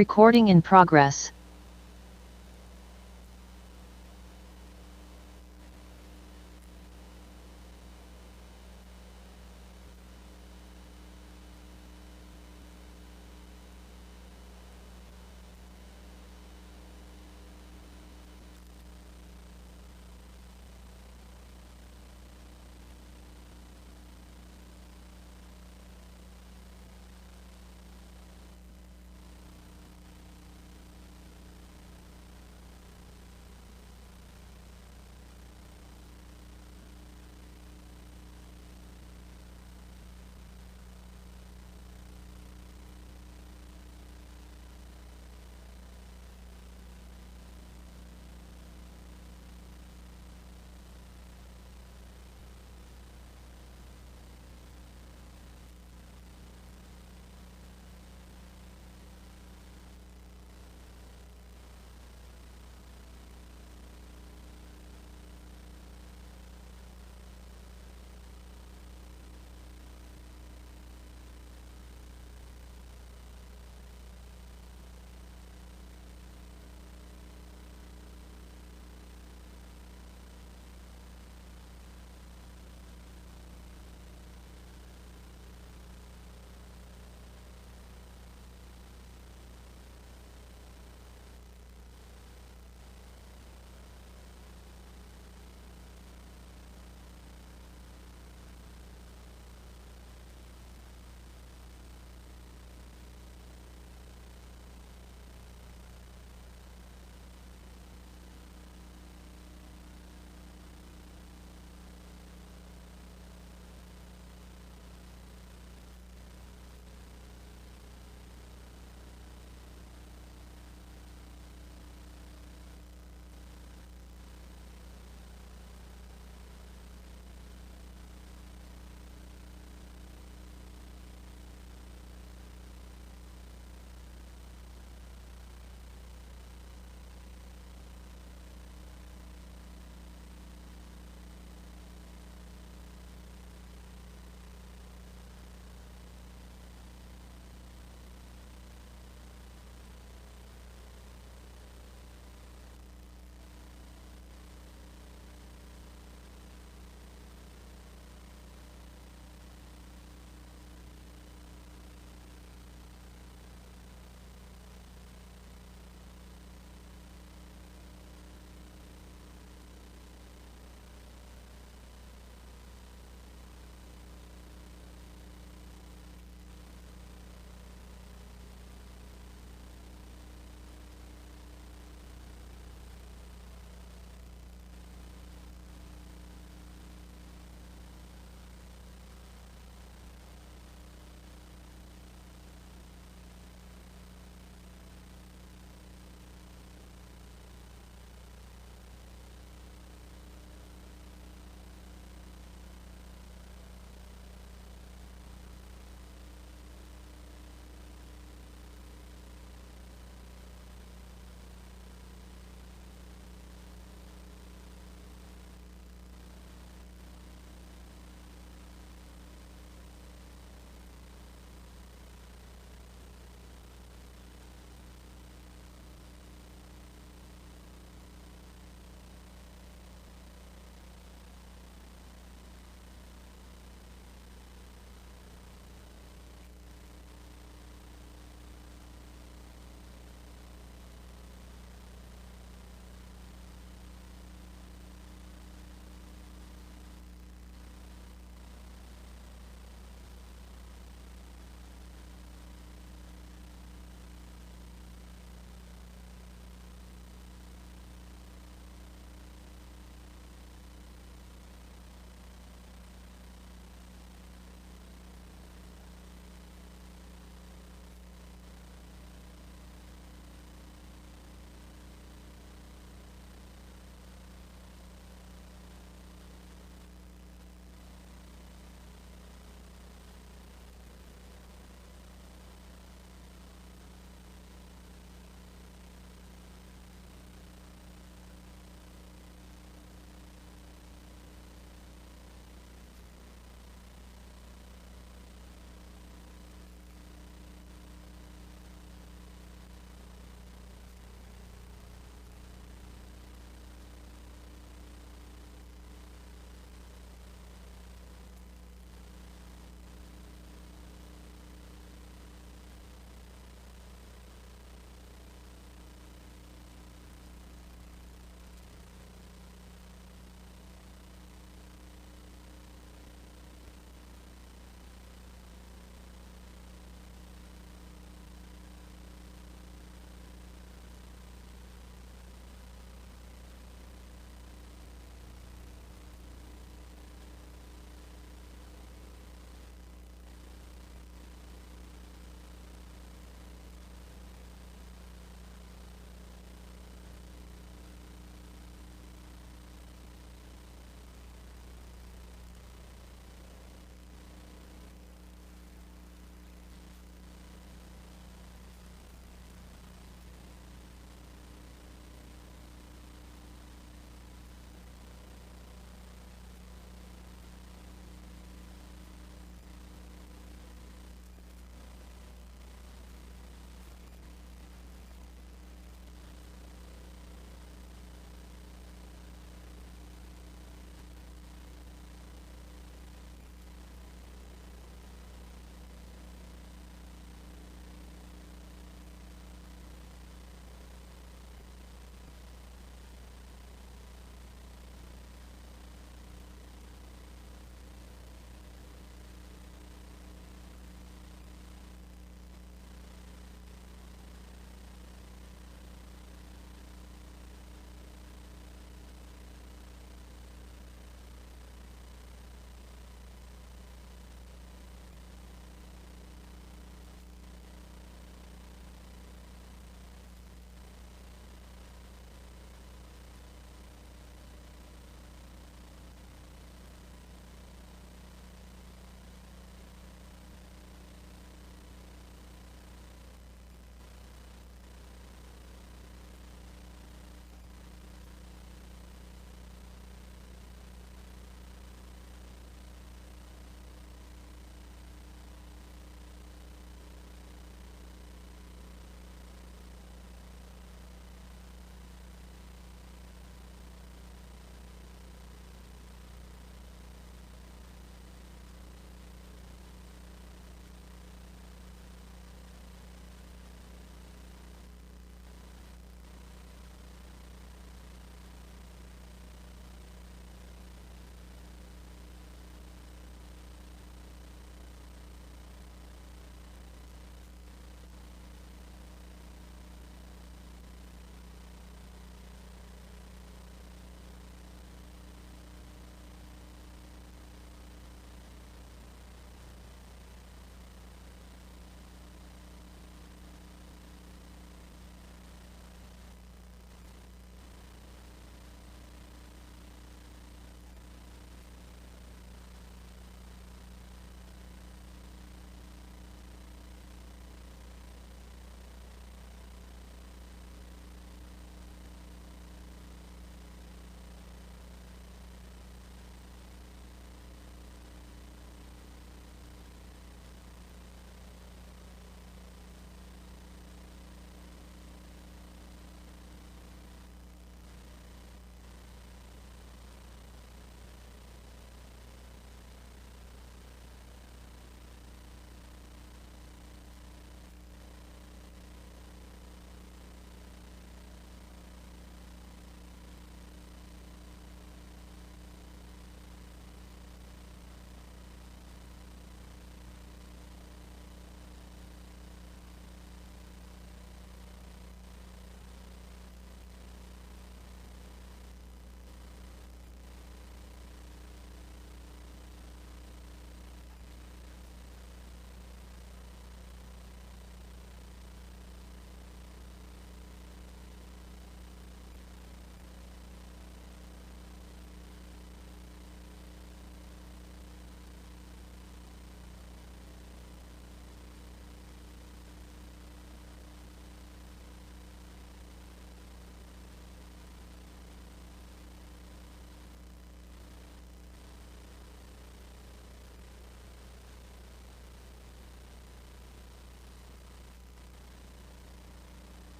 Recording in progress.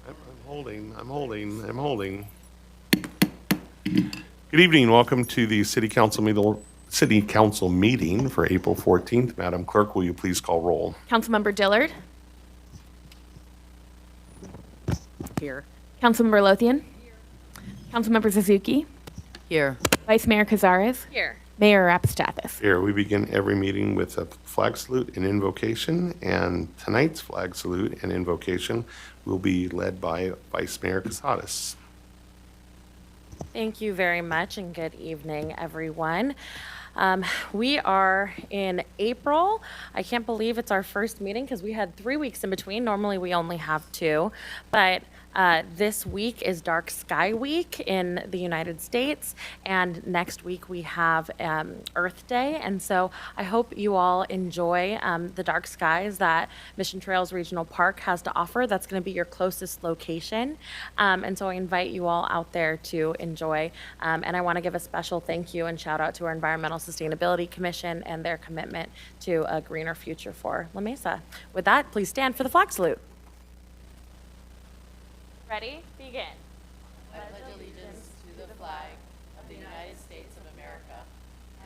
I'm holding. Good evening. Welcome to the City Council meeting for April 14th. Madam Clerk, will you please call roll? Councilmember Dillard. Here. Councilmember Lothian. Councilmember Suzuki. Here. Vice Mayor Cazares. Here. Mayor Rapistathis. Here, we begin every meeting with a flag salute and invocation, and tonight's flag salute and invocation will be led by Vice Mayor Cazares. Thank you very much, and good evening, everyone. We are in April. I can't believe it's our first meeting because we had 3 weeks in between. Normally, we only have 2. But this week is Dark Sky Week in the United States, and next week we have Earth Day. And so I hope you all enjoy the dark skies that Mission Trails Regional Park has to offer. That's going to be your closest location. And so I invite you all out there to enjoy. And I want to give a special thank you and shout out to our Environmental Sustainability Commission and their commitment to a greener future for La Mesa. With that, please stand for the flag salute. Ready? Begin. I pledge allegiance to the flag of the United States of America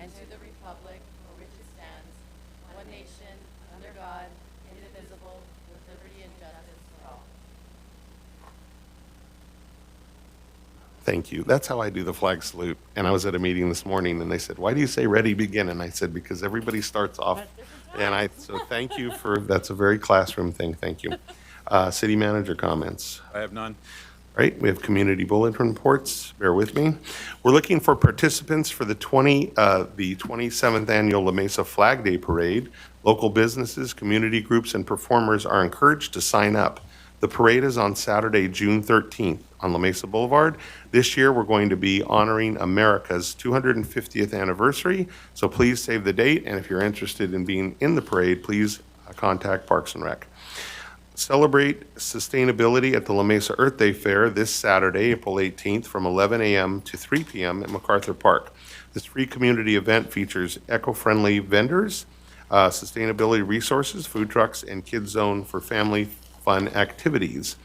and to the republic for which it stands, one nation, under God, indivisible, with liberty and justice for all. Thank you. That's how I do the flag salute. And I was at a meeting this morning, and they said, "Why do you say ready, begin?" And I said, because everybody starts off. So thank you that's a very classroom thing. Thank you. City manager comments. I have none. Right, we have community bulletin reports. Bear with me. We're looking for participants for the 27th annual La Mesa Flag Day Parade. Local businesses, community groups, and performers are encouraged to sign up. The parade is on Saturday, June 13th on La Mesa Boulevard. This year, we're going to be honoring America's 250th anniversary, so please save the date, and if you're interested in being in the parade, please contact Parks and Rec. Celebrate sustainability at the La Mesa Earth Day Fair this Saturday, April 18th, from 11 a.m. to 3 p.m. at MacArthur Park. This free community event features eco-friendly vendors, sustainability resources, food trucks, and kids zone for family fun activities.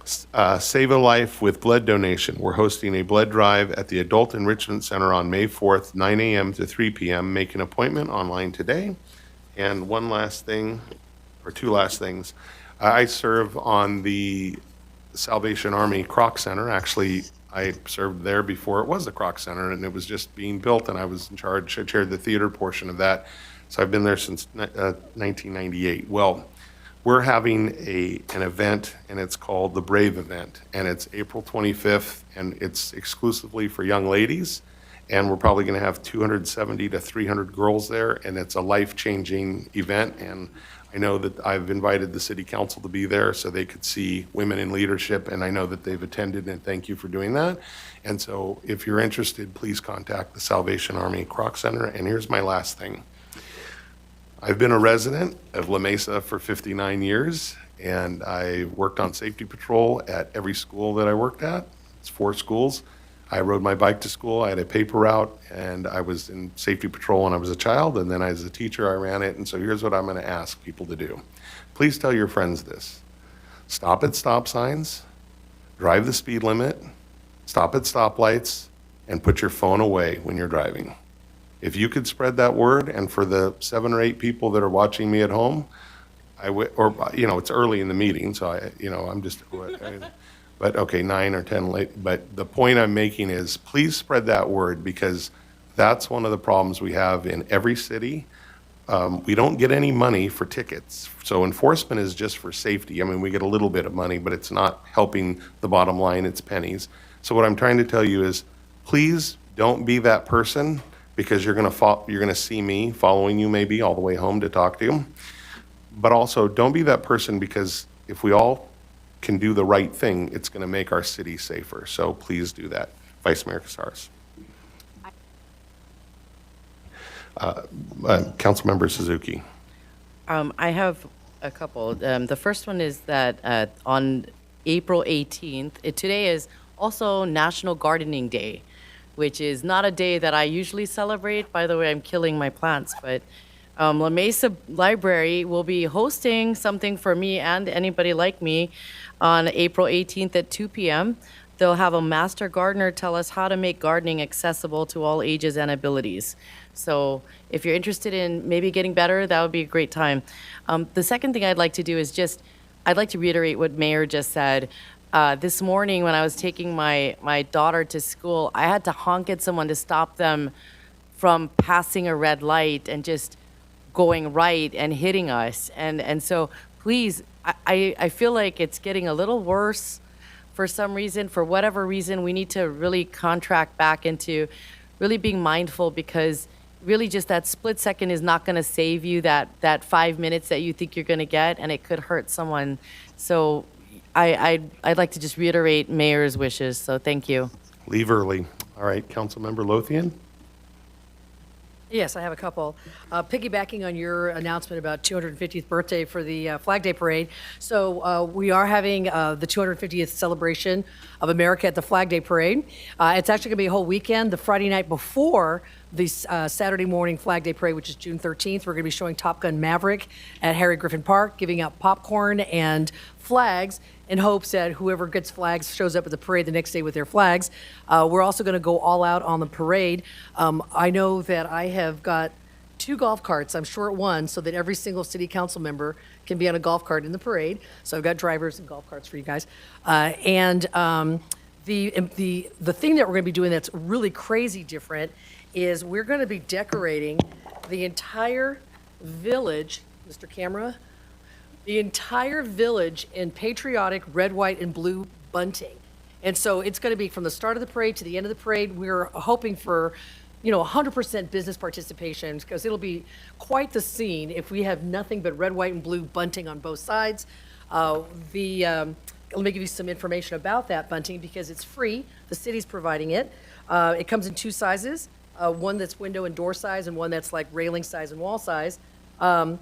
Save a life with blood donation. We're hosting a blood drive at the Adult Enrichment Center on May 4th, 9 a.m. to 3 p.m. Make an appointment online today. And one last thing, or two last things. I serve on the Salvation Army Kroc Center. Actually, I served there before it was the Kroc Center, and it was just being built, and I was in charge. I chaired the theater portion of that. So I've been there since 1998. Well, we're having an event, and it's called the Brave Event, and it's April 25th, and it's exclusively for young ladies. And we're probably going to have 270 to 300 girls there, and it's a life-changing event. And I know that I've invited the city council to be there so they could see women in leadership, and I know that they've attended, and thank you for doing that. And so if you're interested, please contact the Salvation Army Kroc Center. And here's my last thing. I've been a resident of La Mesa for 59 years, and I worked on safety patrol at every school that I worked at. It's 4 schools. I rode my bike to school. I had a paper route, and I was in safety patrol when I was a child, and then as a teacher, I ran it. And so here's what I'm going to ask people to do. Please tell your friends this. Stop at stop signs, drive the speed limit, stop at stoplights, and put your phone away when you're driving. If you could spread that word, and for the 7 or 8 people that are watching me at home, it's early in the meeting, so I'm just, but okay, 9 or 10 late. But the point I'm making is please spread that word, because that's one of the problems we have in every city. We don't get any money for tickets. So enforcement is just for safety. I mean, we get a little bit of money, but it's not helping the bottom line. It's pennies. So what I'm trying to tell you is please don't be that person, because you're going to see me following you maybe all the way home to talk to you. But also don't be that person, because if we all can do the right thing, it's going to make our city safer. So please do that. Vice Mayor Cazares. Councilmember Suzuki. I have a couple. The first one is that on April 18th, today is also National Gardening Day, which is not a day that I usually celebrate. By the way, I'm killing my plants, but La Mesa Library will be hosting something for me and anybody like me on April 18th at 2 p.m. They'll have a master gardener tell us how to make gardening accessible to all ages and abilities. So if you're interested in maybe getting better, that would be a great time. The second thing I'd like to do is I'd like to reiterate what Mayor just said. This morning when I was taking my daughter to school, I had to honk at someone to stop them from passing a red light and just going right and hitting us. And so please, I feel like it's getting a little worse for some reason. For whatever reason, we need to really contract back into really being mindful, because really just that split second is not going to save you that 5 minutes that you think you're going to get, and it could hurt someone. So I'd like to just reiterate Mayor's wishes, so thank you. Leave early. All right, Councilmember Lothian? Yes, I have a couple. Piggybacking on your announcement about 250th birthday for the Flag Day Parade. So we are having the 250th celebration of America at the Flag Day Parade. It's actually going to be a whole weekend. The Friday night before the Saturday morning Flag Day Parade, which is June 13th, we're going to be showing Top Gun Maverick at Harry Griffin Park, giving out popcorn and flags in hopes that whoever gets flags shows up at the parade the next day with their flags. We're also going to go all out on the parade. I know that I have got 2 golf carts. I'm short one, so that every single city council member can be on a golf cart in the parade. So I've got drivers and golf carts for you guys. The thing that we're going to be doing that's really crazy different is we're going to be decorating the entire village, Mr. Camera, the entire village in patriotic red, white, and blue bunting. And so it's going to be from the start of the parade to the end of the parade. We're hoping for, 100% business participation, because it'll be quite the scene if we have nothing but red, white, and blue bunting on both sides. Let me give you some information about that bunting, because it's free. The city's providing it. It comes in 2 sizes, one that's window and door size, and one that's like railing size and wall size. The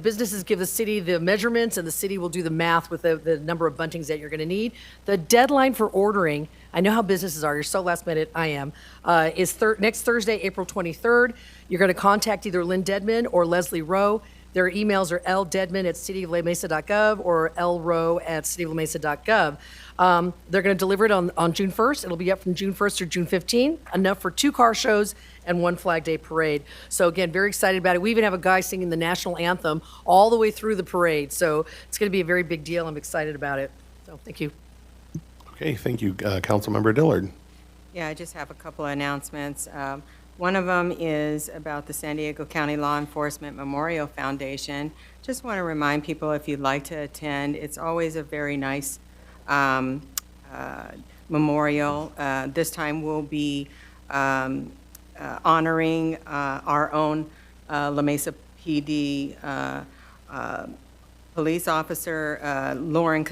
businesses give the city the measurements, and the city will do the math with the number of buntings that you're going to need. The deadline for ordering, I know how businesses are, you're so last minute, I am, is next Thursday, April 23rd. You're going to contact either Lynn Dedman or Leslie Rowe. Their emails are ldedman@cityoflamesa.gov or lrowe@cityoflamesa.gov. They're going to deliver it on June 1st. It'll be up from June 1st through June 15th, enough for 2 car shows and 1 Flag Day parade. So again, very excited about it. We even have a guy singing the national anthem all the way through the parade. So it's going to be a very big deal. I'm excited about it. So thank you. Okay, thank you. Councilmember Dillard? Yeah, I just have a couple of announcements. One of them is about the San Diego County Law Enforcement Memorial Foundation. Just want to remind people, if you'd like to attend, it's always a very nice memorial. This time we'll be honoring our own La Mesa PD police officer, Lauren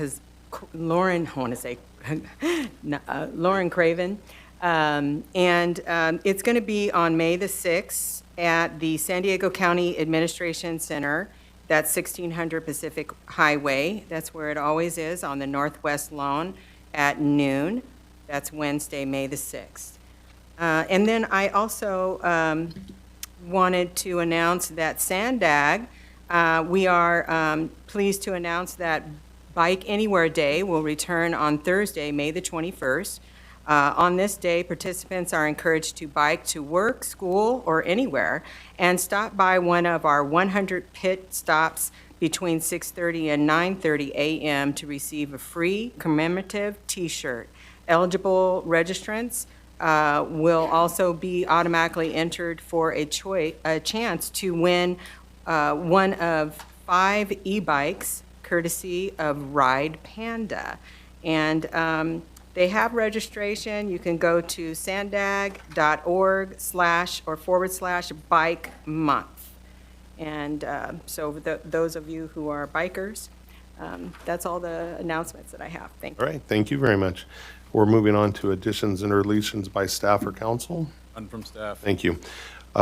Craven. It's going to be on May the 6th at the San Diego County Administration Center. That's 1600 Pacific Highway. That's where it always is, on the northwest lawn at noon. That's Wednesday, May the 6th. And then I also wanted to announce that Sandag, we are pleased to announce that Bike Anywhere Day will return on Thursday, May the 21st. On this day, participants are encouraged to bike to work, school, or anywhere, and stop by one of our 100 pit stops between 6:30 and 9:30 a.m. to receive a free commemorative T-shirt. Eligible registrants will also be automatically entered for a chance to win one of 5 e-bikes courtesy of Ride Panda. And they have registration. You can go to sandag.org//bike month. And so those of you who are bikers, that's all the announcements that I have. Thank you. All right, thank you very much. We're moving on to additions and deletions by staff or council. None from staff. Thank you.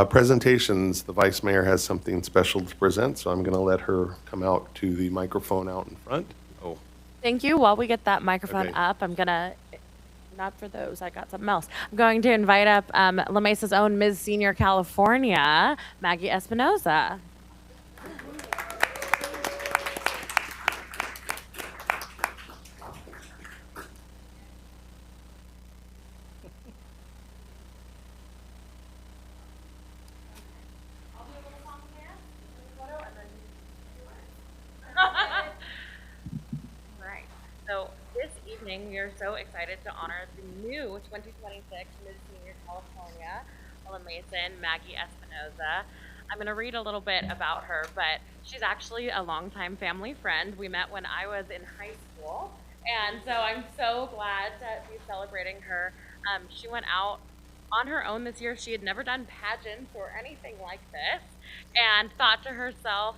Presentations, the vice mayor has something special to present, so I'm going to let her come out to the microphone out in front. Oh, Thank you. While we get that microphone Okay. up, I'm going to not for those. I got something else. I'm going to invite up La Mesa's own Ms. Senior California, Maggie Espinoza. Right. So this evening, we are so excited to honor the new 2026 Miss Senior California, Ella Mason, Maggie Espinoza. I'm going to read a little bit about her, but she's actually a longtime family friend. We met when I was in high school, and so I'm so glad to be celebrating her. She went out on her own this year. She had never done pageants or anything like this, and thought to herself,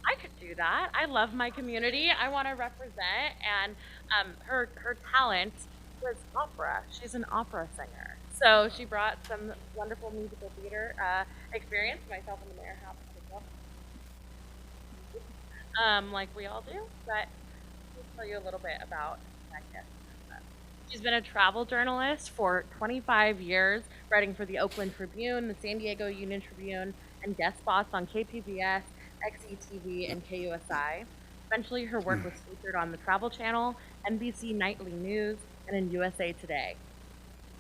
I could do that. I love my community. I want to represent. And her talent was opera. She's an opera singer. So she brought some wonderful musical theater experience. Myself and the mayor have like we all do. But I'll tell you a little bit about Maggie. She's been a travel journalist for 25 years, writing for the Oakland Tribune, the San Diego Union Tribune, and guest spots on KPBS, XETV, and KUSI. Eventually, her work was featured on the Travel Channel, NBC Nightly News, and in USA Today.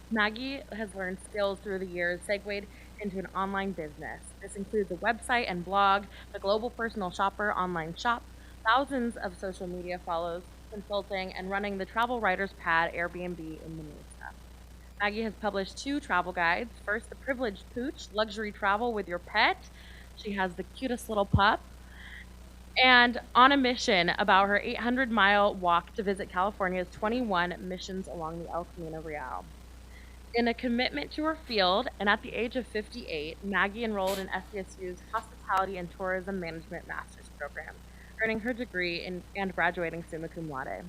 Maggie has learned skills through the years, segued into an online business. This includes a website and blog, the Global Personal Shopper online shop, thousands of social media follows, consulting, and running the Travel Writers Pad Airbnb in Mesa. Maggie has published 2 travel guides. First, The Privileged Pooch, Luxury Travel with Your Pet. She has the cutest little pup. And On a Mission, about her 800-mile walk to visit California's 21 missions along the El Camino Real. In a commitment to her field, and at the age of 58, Maggie enrolled in SDSU's Hospitality and Tourism Management Master's Program, earning her degree and graduating summa cum laude.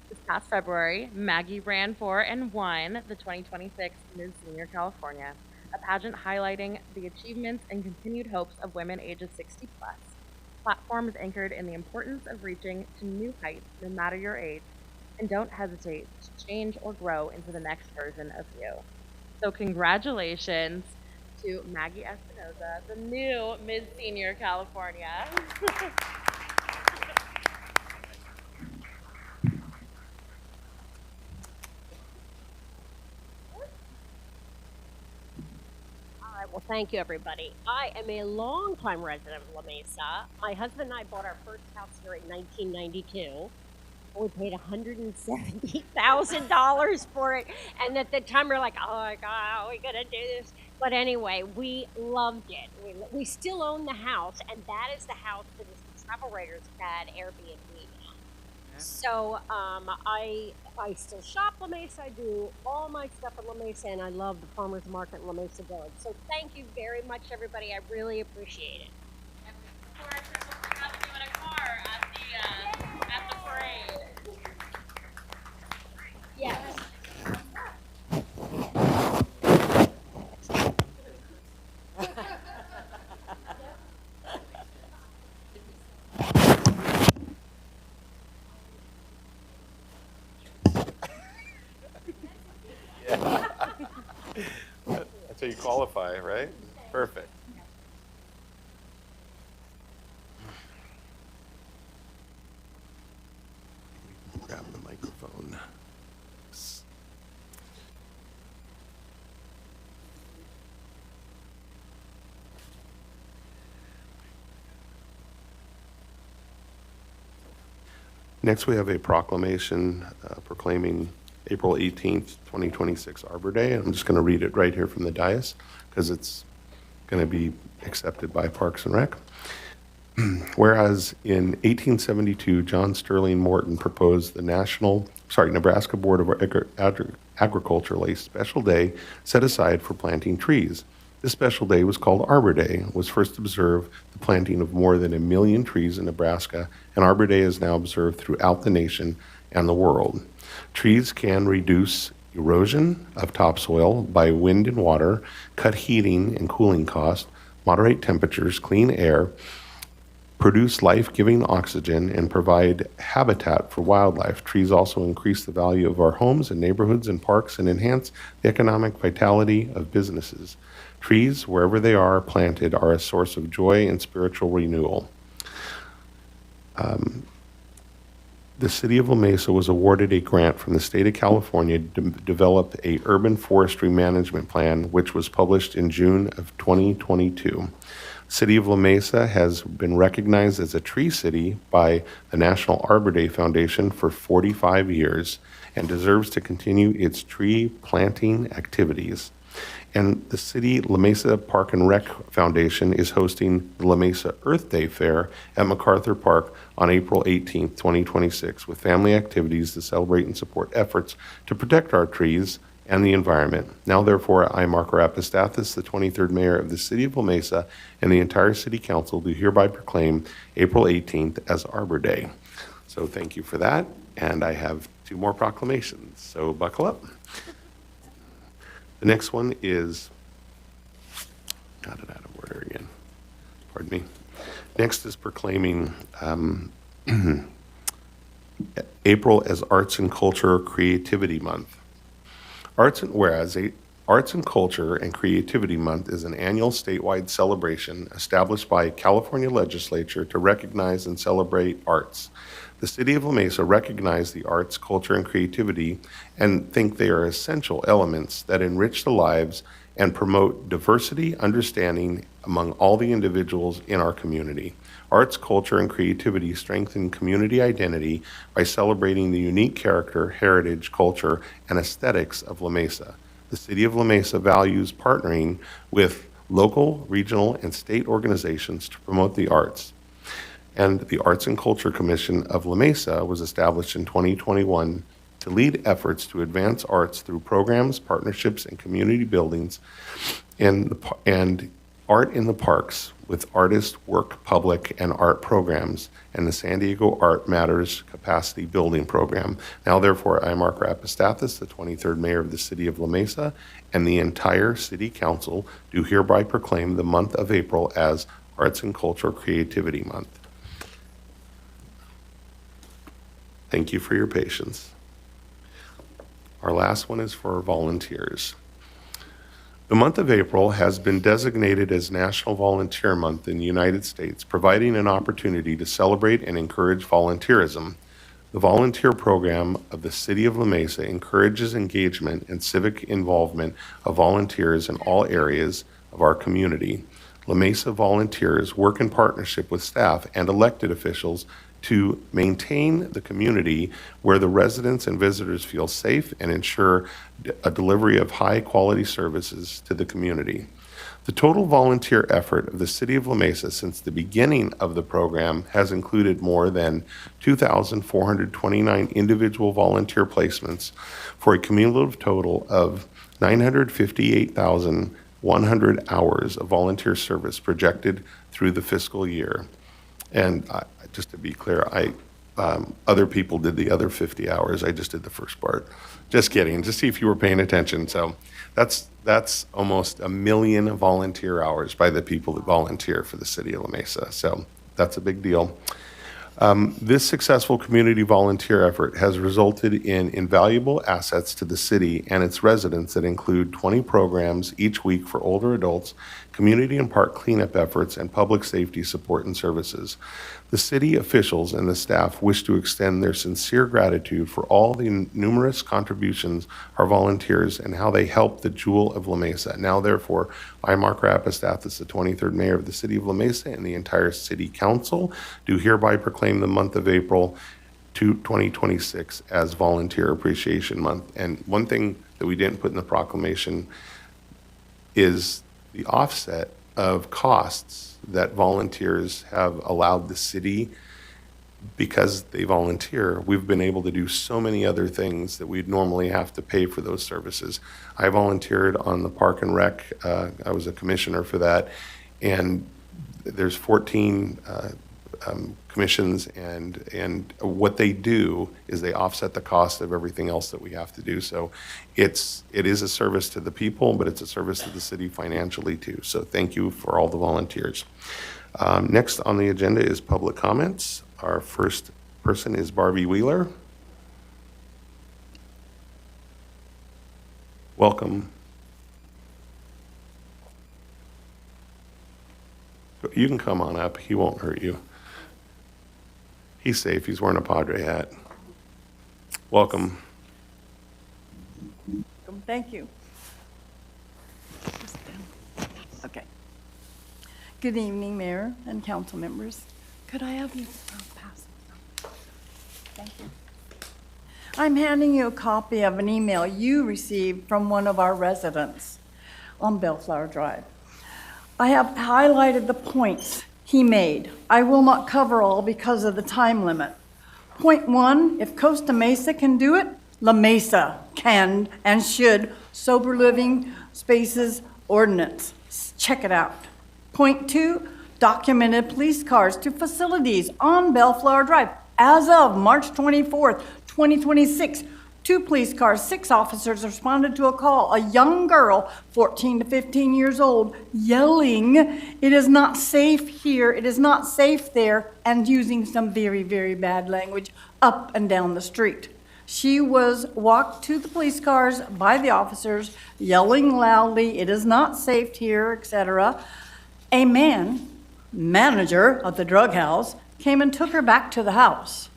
This past February, Maggie ran for and won the 2026 Miss Senior California, a pageant highlighting the achievements and continued hopes of women ages 60 plus. The platform is anchored in the importance of reaching to new heights no matter your age, and don't hesitate to change or grow into the next version of you. So congratulations to Maggie Espinoza, the new Miss Senior California. All right, well, thank you, everybody. I am a longtime resident of La Mesa. My husband and I bought our first house here in 1992. We paid $170,000 for it. And at the time, we were like, oh my God, how are we going to do this? But anyway, we loved it. We still own the house, and that is the house that is the Travel Writers Pad Airbnb now. So I still shop La Mesa. I do all my stuff at La Mesa, and I love the farmers market in La Mesa Village. So thank you very much, everybody. I really appreciate it. And before I turn this thing up, you in a car at the parade. Yes. That's how you qualify, right? Perfect. Grab the microphone. Next, we have a proclamation proclaiming April 18th, 2026 Arbor Day. I'm just going to read it right here from the dais because it's going to be accepted by Parks and Rec. Whereas in 1872, John Sterling Morton proposed the Nebraska Board of Agriculture a special day set aside for planting trees. This special day was called Arbor Day. It was first observed the planting of more than 1 million trees in Nebraska, and Arbor Day is now observed throughout the nation and the world. Trees can reduce erosion of topsoil by wind and water, cut heating and cooling costs, moderate temperatures, clean air, produce life-giving oxygen, and provide habitat for wildlife. Trees also increase the value of our homes and neighborhoods and parks and enhance the economic vitality of businesses. Trees, wherever they are planted, are a source of joy and spiritual renewal. The city of La Mesa was awarded a grant from the state of California to develop a urban forestry management plan, which was published in June of 2022. City of La Mesa has been recognized as a tree city by the National Arbor Day Foundation for 45 years and deserves to continue its tree planting activities. And the City La Mesa Park and Rec Foundation is hosting the La Mesa Earth Day Fair at MacArthur Park on April 18th, 2026, with family activities to celebrate and support efforts to protect our trees and the environment. Now, therefore, I, Mark Rapistathis, the 23rd Mayor of the City of La Mesa, and the entire City Council do hereby proclaim April 18th as Arbor Day. So thank you for that, and I have 2 more proclamations, so buckle up. The next one is, got it out of order again, pardon me. Next is proclaiming April as Arts and Culture Creativity Month. Arts and Culture and Creativity Month is an annual statewide celebration established by California legislature to recognize and celebrate arts. The City of La Mesa recognizes the arts, culture, and creativity and think they are essential elements that enrich the lives and promote diversity, understanding among all the individuals in our community. Arts, culture, and creativity strengthen community identity by celebrating the unique character, heritage, culture, and aesthetics of La Mesa. The City of La Mesa values partnering with local, regional, and state organizations to promote the arts. And the Arts and Culture Commission of La Mesa was established in 2021 to lead efforts to advance arts through programs, partnerships, and community buildings, and art in the parks with Artist Work Public and art programs, and the San Diego Art Matters Capacity Building Program. Now, therefore, I, Mark Rapistathis, the 23rd Mayor of the City of La Mesa, and the entire City Council do hereby proclaim the month of April as Arts and Culture Creativity Month. Thank you for your patience. Our last one is for volunteers. The month of April has been designated as National Volunteer Month in the United States, providing an opportunity to celebrate and encourage volunteerism. The volunteer program of the City of La Mesa encourages engagement and civic involvement of volunteers in all areas of our community. La Mesa volunteers work in partnership with staff and elected officials to maintain the community where the residents and visitors feel safe and ensure a delivery of high-quality services to the community. The total volunteer effort of the City of La Mesa since the beginning of the program has included more than 2,429 individual volunteer placements for a cumulative total of 958,100 hours of volunteer service projected through the fiscal year. And just to be clear, other people did the other 50 hours. I just did the first part. Just kidding. Just see if you were paying attention. So that's almost 1 million volunteer hours by the people that volunteer for the City of La Mesa. So that's a big deal. This successful community volunteer effort has resulted in invaluable assets to the city and its residents that include 20 programs each week for older adults, community and park cleanup efforts, and public safety support and services. The city officials and the staff wish to extend their sincere gratitude for all the numerous contributions our volunteers and how they help the jewel of La Mesa. Now, therefore, I, Mark Rapistathis, the 23rd Mayor of the City of La Mesa, and the entire City Council do hereby proclaim the month of April 2026 as Volunteer Appreciation Month. And one thing that we didn't put in the proclamation is the offset of costs that volunteers have allowed the city. Because they volunteer, we've been able to do so many other things that we'd normally have to pay for those services. I volunteered on the Park and Rec. I was a commissioner for that. And there's 14 commissions, and what they do is they offset the cost of everything else that we have to do. So it is a service to the people, but it's a service to the city financially too. So thank you for all the volunteers. Next on the agenda is public comments. Our first person is Barbie Wheeler. Welcome. You can come on up. He won't hurt you. He's safe. He's wearing a Padre hat. Welcome. Thank you. Okay. Good evening, Mayor and council members. Could I have you pass? Thank you. I'm handing you a copy of an email you received from one of our residents on Bellflower Drive. I have highlighted the points he made. I will not cover all because of the time limit. Point 1, if Costa Mesa can do it, La Mesa can and should sober living spaces ordinance. Check it out. Point 2, documented police cars to facilities on Bellflower Drive. As of March 24th, 2026, 2 police cars, 6 officers responded to a call. A young girl, 14 to 15 years old, yelling, "It is not safe here, it is not safe there," and using some very, very bad language up and down the street. She was walked to the police cars by the officers, yelling loudly, "It is not safe here," etc. A manager of the drug house, came and took her back to the house.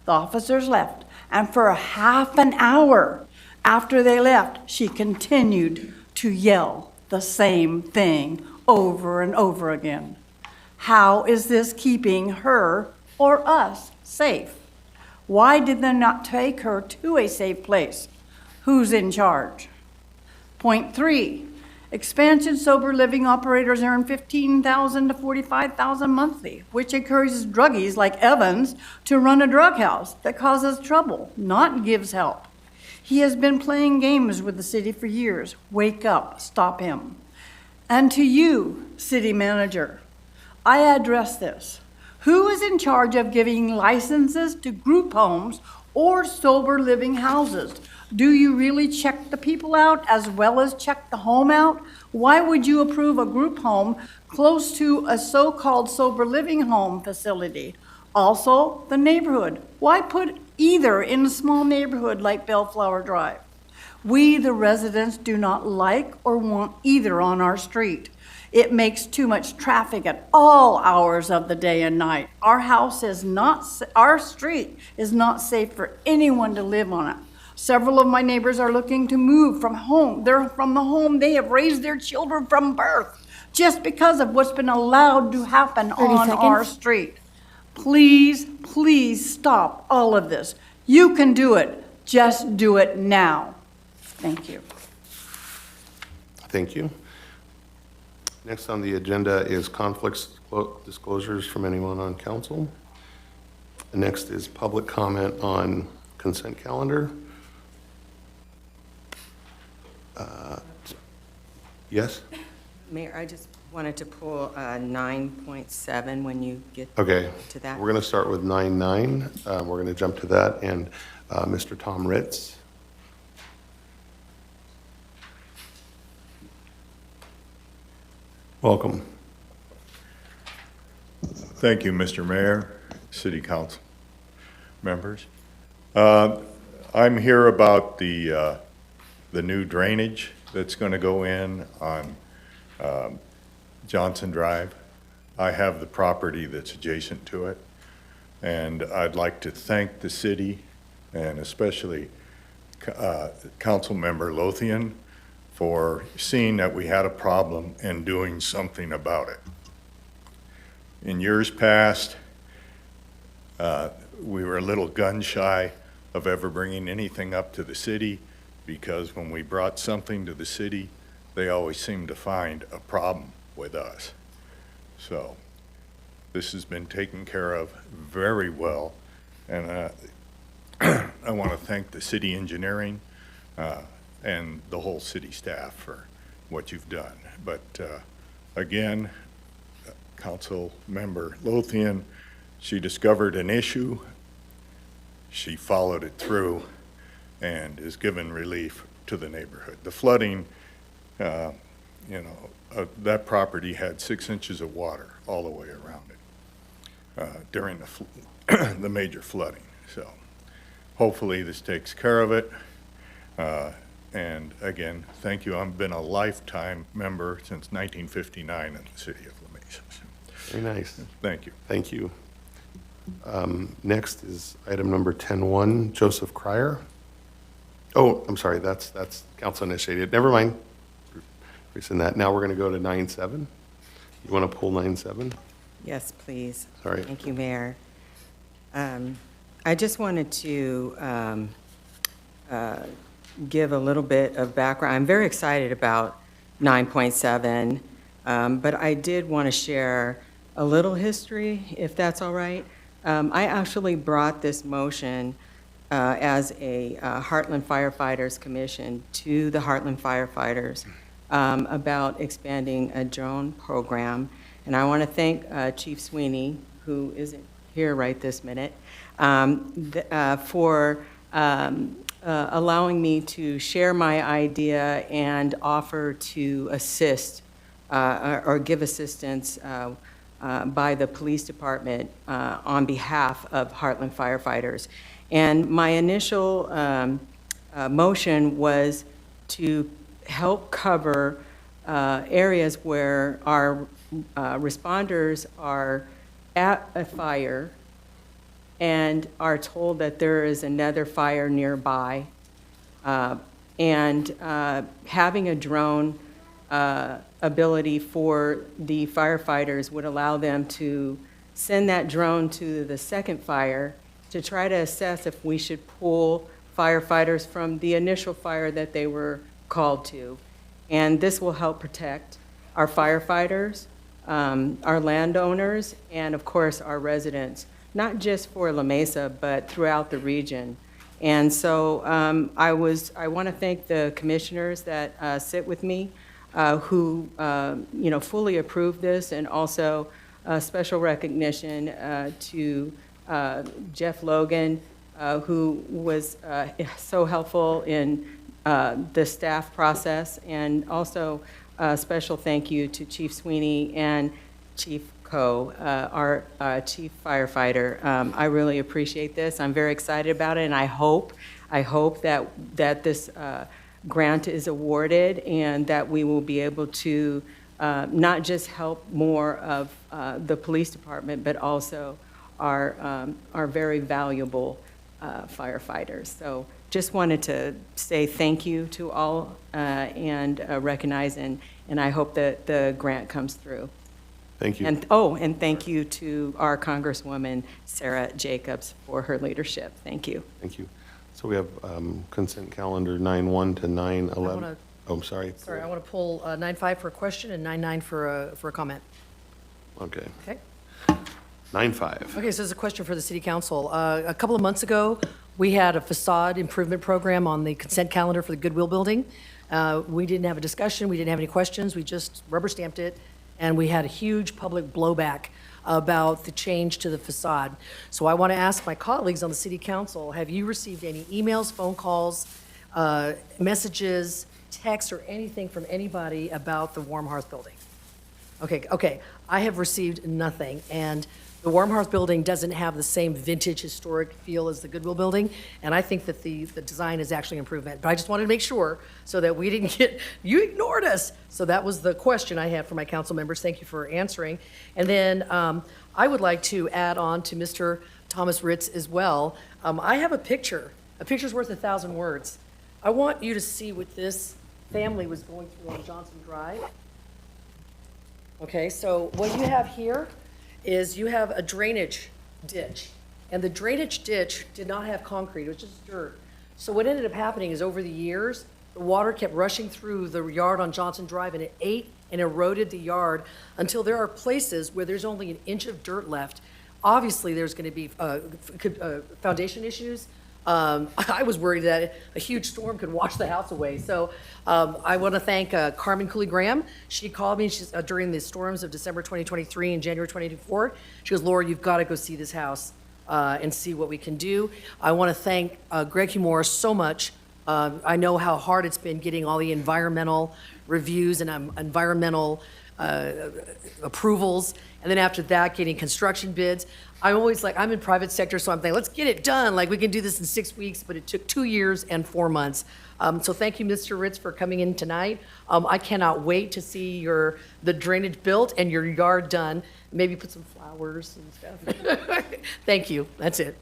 The officers left. And for a half an hour after they left, she continued to yell the same thing over and over again. How is this keeping her or us safe? Why did they not take her to a safe place? Who's in charge? Point 3, expansion sober living operators earn $15,000 to $45,000 monthly, which encourages druggies like Evans to run a drug house that causes trouble, not gives help. He has been playing games with the city for years. Wake up, stop him. And to you, city manager, I address this. Who is in charge of giving licenses to group homes or sober living houses? Do you really check the people out as well as check the home out? Why would you approve a group home close to a so-called sober living home facility? Also, the neighborhood. Why put either in a small neighborhood like Bellflower Drive? We, the residents, do not like or want either on our street. It makes too much traffic at all hours of the day and night. Our street is not safe for anyone to live on it. Several of my neighbors are looking to move from home. They're from the home they have raised their children from birth, just because of what's been allowed to happen 30 on our seconds. street. Please, please stop all of this. You can do it. Just do it now. Thank you. Thank you. Next on the agenda is conflicts disclosures from anyone on council. The next is public comment on consent calendar. Yes? Mayor, I just wanted to pull 9.7 when you get Okay. to that. We're going to start with 9.9. We're going to jump to that. And Mr. Tom Ritz. Welcome. Thank you, Mr. Mayor, City Council members. I'm here about the new drainage that's going to go in on Johnson Drive. I have the property that's adjacent to it, and I'd like to thank the city and especially Council Member Lothian for seeing that we had a problem and doing something about it. In years past, we were a little gun shy of ever bringing anything up to the city because when we brought something to the city, they always seemed to find a problem with us. So this has been taken care of very well, and I want to thank the city engineering and the whole city staff for what you've done. But again, Council Member Lothian, She discovered an issue, she followed it through, and is giving relief to the neighborhood. The flooding, that property had 6 inches of water all the way around it during the major flooding. So hopefully this takes care of it. And again, thank you. I've been a lifetime member since 1959 in the city of La Mesa. Very nice. Thank you. Thank you. Next is item number 10-1, Joseph Cryer. Oh, I'm sorry, that's council initiated. Never mind. Rescind that. Now we're going to go to 9-7. You want to pull 9-7? Yes, please. Sorry. Thank you, Mayor. I just wanted to give a little bit of background. I'm very excited about 9.7, but I did want to share a little history, if that's all right. I actually brought this motion as a Heartland Firefighters Commission to the Heartland Firefighters about expanding a drone program. And I want to thank Chief Sweeney, who isn't here right this minute, for allowing me to share my idea and offer to assist or give assistance by the police department on behalf of Heartland firefighters. And my initial motion was to help cover areas where our responders are at a fire and are told that there is another fire nearby. And having a drone ability for the firefighters would allow them to send that drone to the second fire to try to assess if we should pull firefighters from the initial fire that they were called to. And this will help protect our firefighters, our landowners, and of course our residents, not just for La Mesa, but throughout the region. And so I want to thank the commissioners that sit with me, who fully approved this, and also special recognition to Jeff Logan, who was so helpful in the staff process, and also a special thank you to Chief Sweeney and Chief Coe, our chief firefighter. I really appreciate this. I'm very excited about it, and I hope that this grant is awarded and that we will be able to not just help more of the police department, but also our very valuable firefighters. So just wanted to say thank you to all and recognize, and I hope that the grant comes through. Thank you. And thank you to our Congresswoman, Sarah Jacobs, for her leadership. Thank you. Thank you. So we have consent calendar 9-1 to 9-11. wanna- Oh, I'm sorry. Sorry, I want to pull 9.5 for a question and 9.9 for a comment. Okay. Okay? 9-5. Okay, so this is a question for the city council. A couple of months ago, we had a facade improvement program on the consent calendar for the Goodwill Building. We didn't have a discussion, we didn't have any questions, we just rubber stamped it, and we had a huge public blowback about the change to the facade. So I want to ask my colleagues on the city council, have you received any emails, phone calls, messages, texts, or anything from anybody about the Warm Hearth Building? Okay, I have received nothing, and the Warm Hearth Building doesn't have the same vintage historic feel as the Goodwill Building, and I think that the design is actually an improvement. But I just wanted to make sure so that we didn't you ignored us. So that was the question I had for my council members. Thank you for answering. And then I would like to add on to Mr. Thomas Ritz as well. I have a picture. A picture's worth 1,000 words. I want you to see what this family was going through on Johnson Drive. Okay, so what you have here is you have a drainage ditch, and the drainage ditch did not have concrete, it was just dirt. So what ended up happening is over the years, the water kept rushing through the yard on Johnson Drive, and it ate and eroded the yard until there are places where there's only an inch of dirt left. Obviously, there's going to be foundation issues. I was worried that a huge storm could wash the house away. So I want to thank Carmen Cooley Graham. She called me during the storms of December 2023 and January 2024. She goes, Laura, you've got to go see this house and see what we can do. I want to thank Greg Humor so much. I know how hard it's been getting all the environmental reviews and environmental approvals, and then after that, getting construction bids. I'm in private sector, so I'm thinking, let's get it done. Like, we can do this in 6 weeks, but it took 2 years and 4 months. So thank you, Mr. Ritz, for coming in tonight. I cannot wait to see the drainage built and your yard done. Maybe put some flowers and stuff. Thank you. That's it.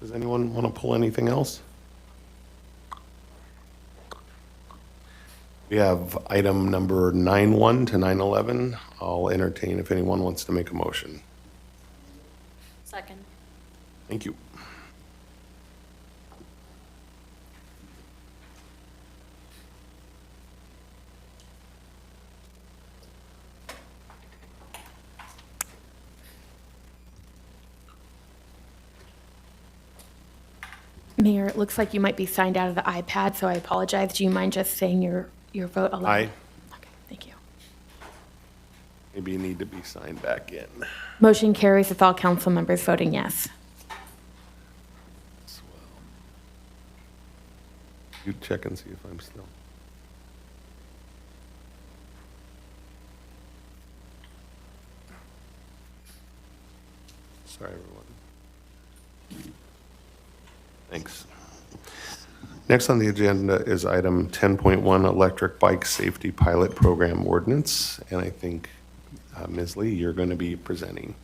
Does anyone want to pull anything else? We have item number 9.1 to 9.11. I'll entertain if anyone wants to make a motion. Second. Thank you. Mayor, it looks like you might be signed out of the iPad, so I apologize. Do you mind just saying your vote aloud? Aye. Okay, thank you. Maybe you need to be signed back in. Motion carries with all council members voting yes. You check and see if I'm still. Sorry, everyone. Thanks. Next on the agenda is item 10.1, Electric Bike Safety Pilot Program Ordinance. And I think, Ms. Lee, you're going to be presenting.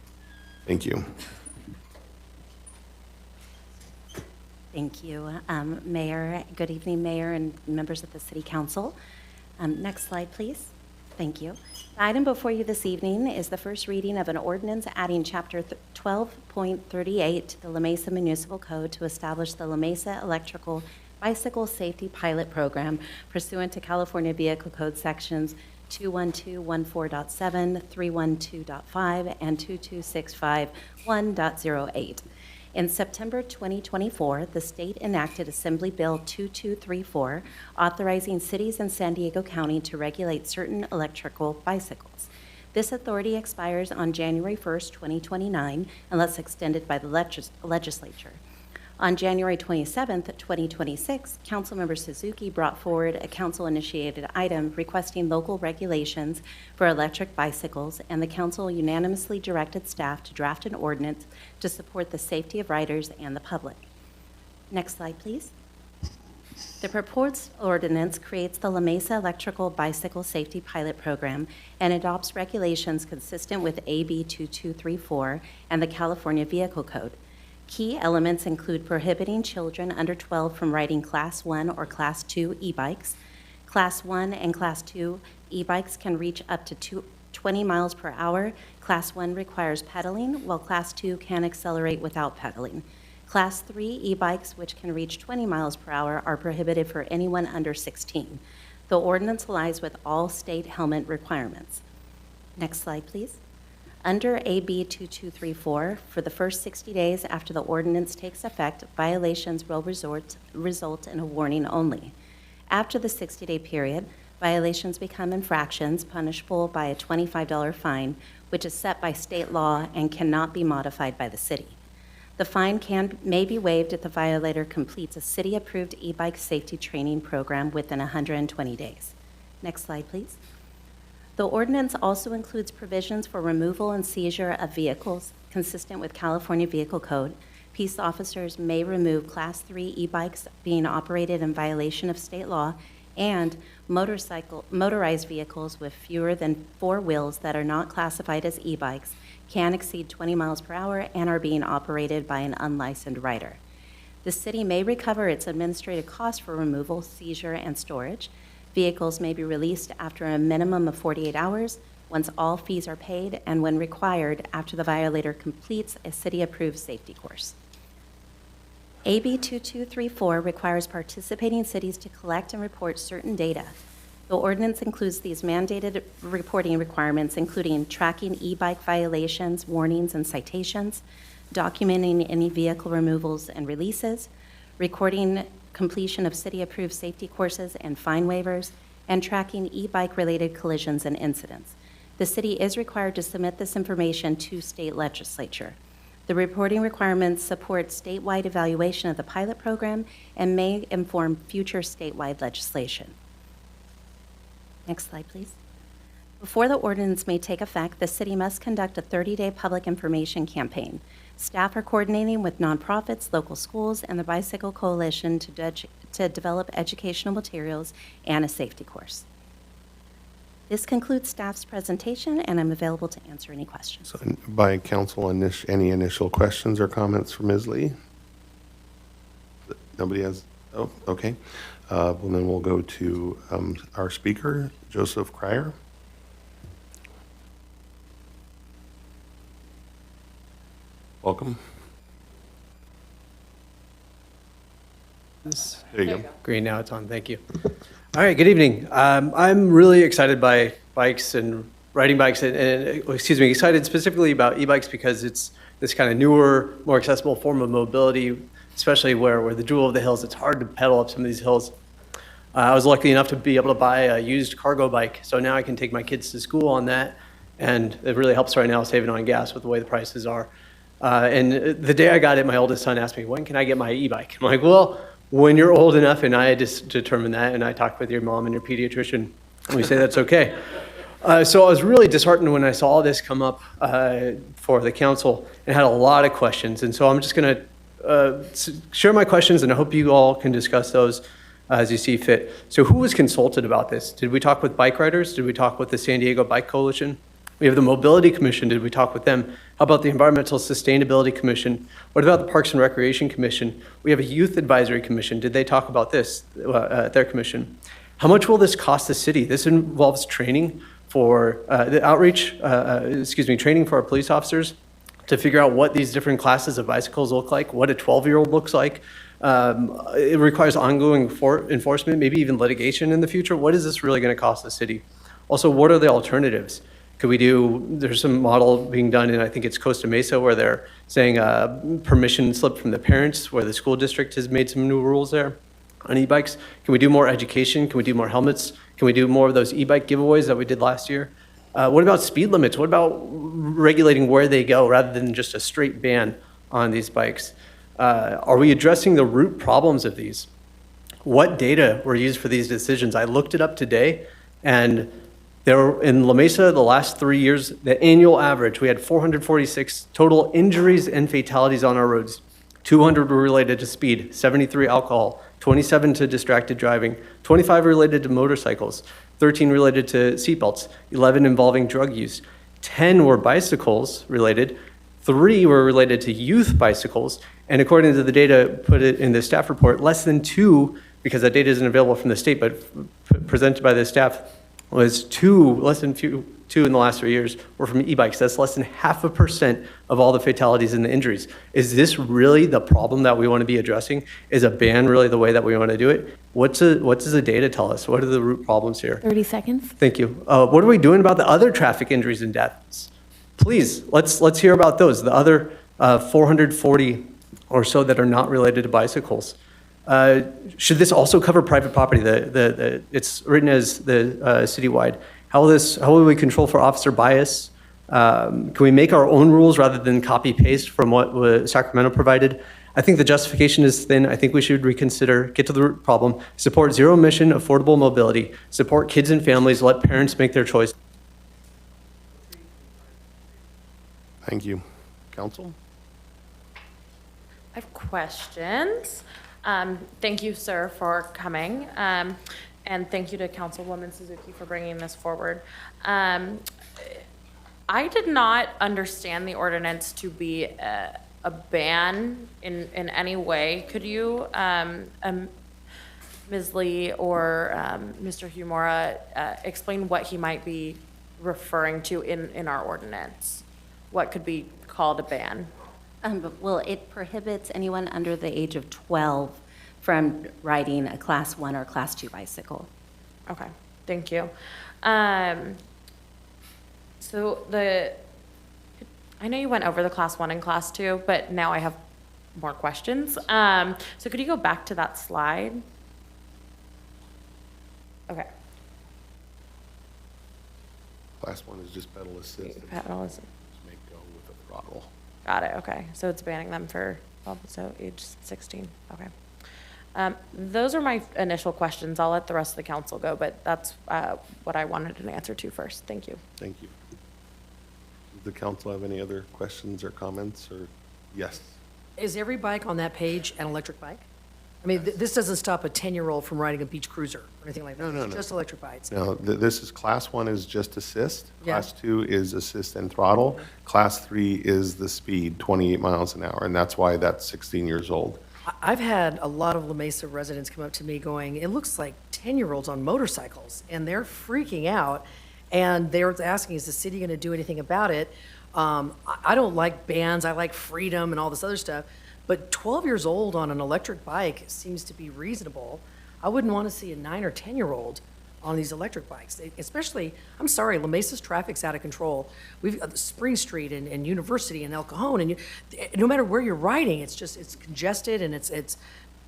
Thank you. Thank you, Mayor. Good evening, Mayor and members of the City Council. Next slide, please. Thank you. The item before you this evening is the first reading of an ordinance adding Chapter 12.38 to the La Mesa Municipal Code to establish the La Mesa Electrical Bicycle Safety Pilot Program pursuant to California Vehicle Code Sections 21214.7, 312.5, and 22651.08. In September 2024, the state enacted Assembly Bill 2234, authorizing cities in San Diego County to regulate certain electrical bicycles. This authority expires on January 1st, 2029, unless extended by the legislature. On January 27th, 2026, Councilmember Suzuki brought forward a council-initiated item requesting local regulations for electric bicycles, and the council unanimously directed staff to draft an ordinance to support the safety of riders and the public. Next slide, please. The proposed ordinance creates the La Mesa Electrical Bicycle Safety Pilot Program and adopts regulations consistent with AB 2234 and the California Vehicle Code. Key elements include prohibiting children under 12 from riding Class 1 or Class 2 e-bikes. Class 1 and Class 2 e-bikes can reach up to 20 miles per hour. Class 1 requires pedaling, while Class 2 can accelerate without pedaling. Class 3 e-bikes, which can reach 20 miles per hour, are prohibited for anyone under 16. The ordinance aligns with all state helmet requirements. Next slide, please. Under AB 2234, for the first 60 days after the ordinance takes effect, violations will result in a warning only. After the 60-day period, violations become infractions punishable by a $25 fine, which is set by state law and cannot be modified by the city. The fine may be waived if the violator completes a city-approved e-bike safety training program within 120 days. Next slide, please. The ordinance also includes provisions for removal and seizure of vehicles consistent with California Vehicle Code. Peace officers may remove Class 3 e-bikes being operated in violation of state law and motorized vehicles with fewer than 4 wheels that are not classified as e-bikes, can exceed 20 miles per hour, and are being operated by an unlicensed rider. The city may recover its administrative costs for removal, seizure, and storage. Vehicles may be released after a minimum of 48 hours, once all fees are paid, and when required, after the violator completes a city-approved safety course. AB 2234 requires participating cities to collect and report certain data. The ordinance includes these mandated reporting requirements, including tracking e-bike violations, warnings, and citations, documenting any vehicle removals and releases, recording completion of city-approved safety courses and fine waivers, and tracking e-bike-related collisions and incidents. The city is required to submit this information to state legislature. The reporting requirements support statewide evaluation of the pilot program and may inform future statewide legislation. Next slide, please. Before the ordinance may take effect, the city must conduct a 30-day public information campaign. Staff are coordinating with nonprofits, local schools, and the Bicycle Coalition to develop educational materials and a safety course. This concludes staff's presentation, and I'm available to answer any questions. So by council, any initial questions or comments for Ms. Lee? Nobody has, oh, okay. Well, then we'll go to our speaker, Joseph Cryer. Welcome. There you go. Green, now it's on. Thank you. All right, good evening. I'm really excited by bikes and riding bikes, excited specifically about e-bikes because it's this kind of newer, more accessible form of mobility, especially where the jewel of the hills, it's hard to pedal up some of these hills. I was lucky enough to be able to buy a used cargo bike, so now I can take my kids to school on that, and it really helps right now saving on gas with the way the prices are. And the day I got it, my oldest son asked me, when can I get my e-bike? I'm like, well, when you're old enough, and I had just determined that, and I talked with your mom and your pediatrician, and we say that's okay. So I was really disheartened when I saw this come up for the council and had a lot of questions. And so I'm just going to share my questions, and I hope you all can discuss those as you see fit. So who was consulted about this? Did we talk with bike riders? Did we talk with the San Diego Bike Coalition? We have the Mobility Commission. Did we talk with them? How about the Environmental Sustainability Commission? What about the Parks and Recreation Commission? We have a Youth Advisory Commission. Did they talk about this at their commission? How much will this cost the city? This involves training for the outreach, training for our police officers to figure out what these different classes of bicycles look like, what a 12-year-old looks like. It requires ongoing enforcement, maybe even litigation in the future. What is this really going to cost the city? Also, what are the alternatives? Could we there's some model being done, and I think it's Costa Mesa, where they're saying permission slip from the parents, where the school district has made some new rules there on e-bikes. Can we do more education? Can we do more helmets? Can we do more of those e-bike giveaways that we did last year? What about speed limits? What about regulating where they go rather than just a straight ban on these bikes? Are we addressing the root problems of these? What data were used for these decisions? I looked it up today, and in La Mesa, the last 3 years, the annual average, we had 446 total injuries and fatalities on our roads. 200 were related to speed, 73 alcohol, 27 to distracted driving, 25 related to motorcycles, 13 related to seatbelts, 11 involving drug use, 10 were bicycles related, 3 were related to youth bicycles, and according to the data put it in the staff report, less than 2, because that data isn't available from the state, but presented by the staff, was less than 2 in the last 3 years were from e-bikes. That's less than 0.5% of all the fatalities and the injuries. Is this really the problem that we want to be addressing? Is a ban really the way that we want to do it? What does the data tell us? What are the root problems here? 30 seconds. Thank you. What are we doing about the other traffic injuries and deaths? Please, let's hear about those, the other 440 or so that are not related to bicycles. Should this also cover private property? It's written as the citywide. How will we control for officer bias? Can we make our own rules rather than copy paste from what Sacramento provided? I think the justification is thin. I think we should reconsider, get to the root problem, support zero emission, affordable mobility, support kids and families, let parents make their choice. Thank you. Council? I have questions. Thank you, sir, for coming. And thank you to Councilwoman Suzuki for bringing this forward. I did not understand the ordinance to be a ban in any way. Could you, Ms. Lee or Mr. Humora, explain what he might be referring to in our ordinance? What could be called a ban? Well, it prohibits anyone under the age of 12 from riding a Class 1 or Class 2 bicycle. Okay, thank you. So I know you went over the Class 1 and Class 2, but now I have more questions. So could you go back to that slide? Okay. Class 1 is just pedal assist. Pedal assist. Just make go with a throttle. Got it, okay. So it's banning them for, so age 16, okay. Those are my initial questions. I'll let the rest of the council go, but that's what I wanted an answer to first. Thank you. Thank you. Does the council have any other questions or comments, or yes? Is every bike on that page an electric bike? I mean, this doesn't stop a 10-year-old from riding a beach cruiser or anything like that. No, no, It's no. just electric bikes. No, this is, Class 1 is just assist. Yeah. Class 2 is assist and throttle. Class 3 is the speed, 28 miles an hour, and that's why that's 16 years old. I've had a lot of La Mesa residents come up to me going, it looks like 10-year-olds on motorcycles, and they're freaking out, and they're asking, is the city going to do anything about it? I don't like bans, I like freedom and all this other stuff, but 12 years old on an electric bike seems to be reasonable. I wouldn't want to see a 9 or 10-year-old on these electric bikes, especially, I'm sorry, La Mesa's traffic's out of control. We've got Spring Street and University and El Cajon, and no matter where you're riding, it's congested, and it's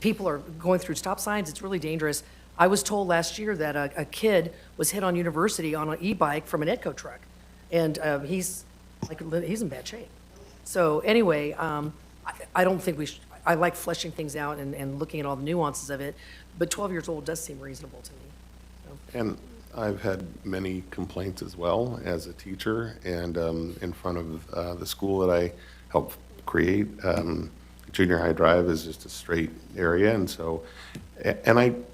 people are going through stop signs. It's really dangerous. I was told last year that a kid was hit on University on an e-bike from an Edco truck, and he's in bad shape. So anyway, I don't think we should. I like fleshing things out and looking at all the nuances of it, but 12 years old does seem reasonable to me. And I've had many complaints as well as a teacher, and in front of the school that I helped create. Junior High Drive is just a straight area, and so,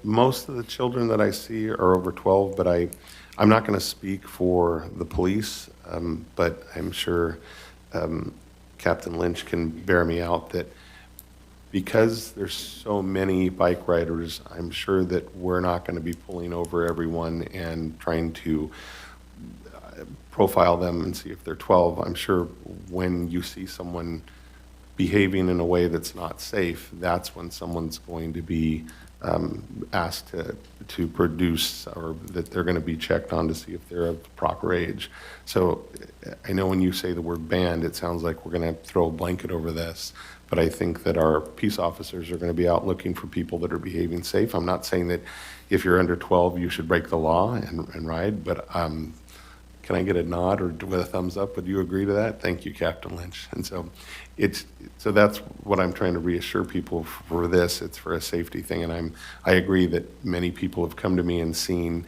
most of the children that I see are over 12, but I'm not going to speak for the police, but I'm sure Captain Lynch can bear me out that because there's so many bike riders, I'm sure that we're not going to be pulling over everyone and trying to profile them and see if they're 12. I'm sure when you see someone behaving in a way that's not safe, that's when someone's going to be asked to produce, or that they're going to be checked on to see if they're of proper age. So I know when you say the word banned, it sounds like we're going to throw a blanket over this, but I think that our peace officers are going to be out looking for people that are behaving safe. I'm not saying that if you're under 12, you should break the law and ride, but can I get a nod or with a thumbs up? Would you agree to that? Thank you, Captain Lynch. And so so that's what I'm trying to reassure people for this. It's for a safety thing. And I agree that many people have come to me and seen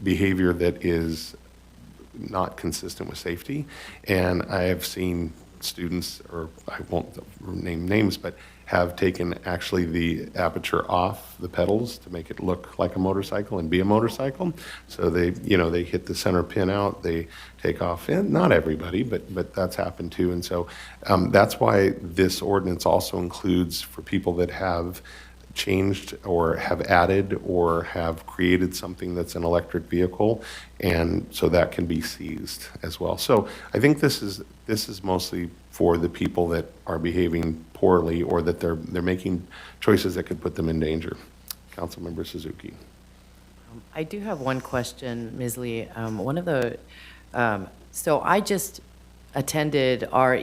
behavior that is not consistent with safety. And I have seen students, or I won't name names, but have taken actually the aperture off the pedals to make it look like a motorcycle and be a motorcycle. So they hit the center pin out, they take off, and not everybody, but that's happened too. And so that's why this ordinance also includes for people that have changed or have added or have created something that's an electric vehicle, and so that can be seized as well. So I think this is mostly for the people that are behaving poorly or that they're making choices that could put them in danger. Councilmember Suzuki. I do have one question, Ms. Lee. So I just attended our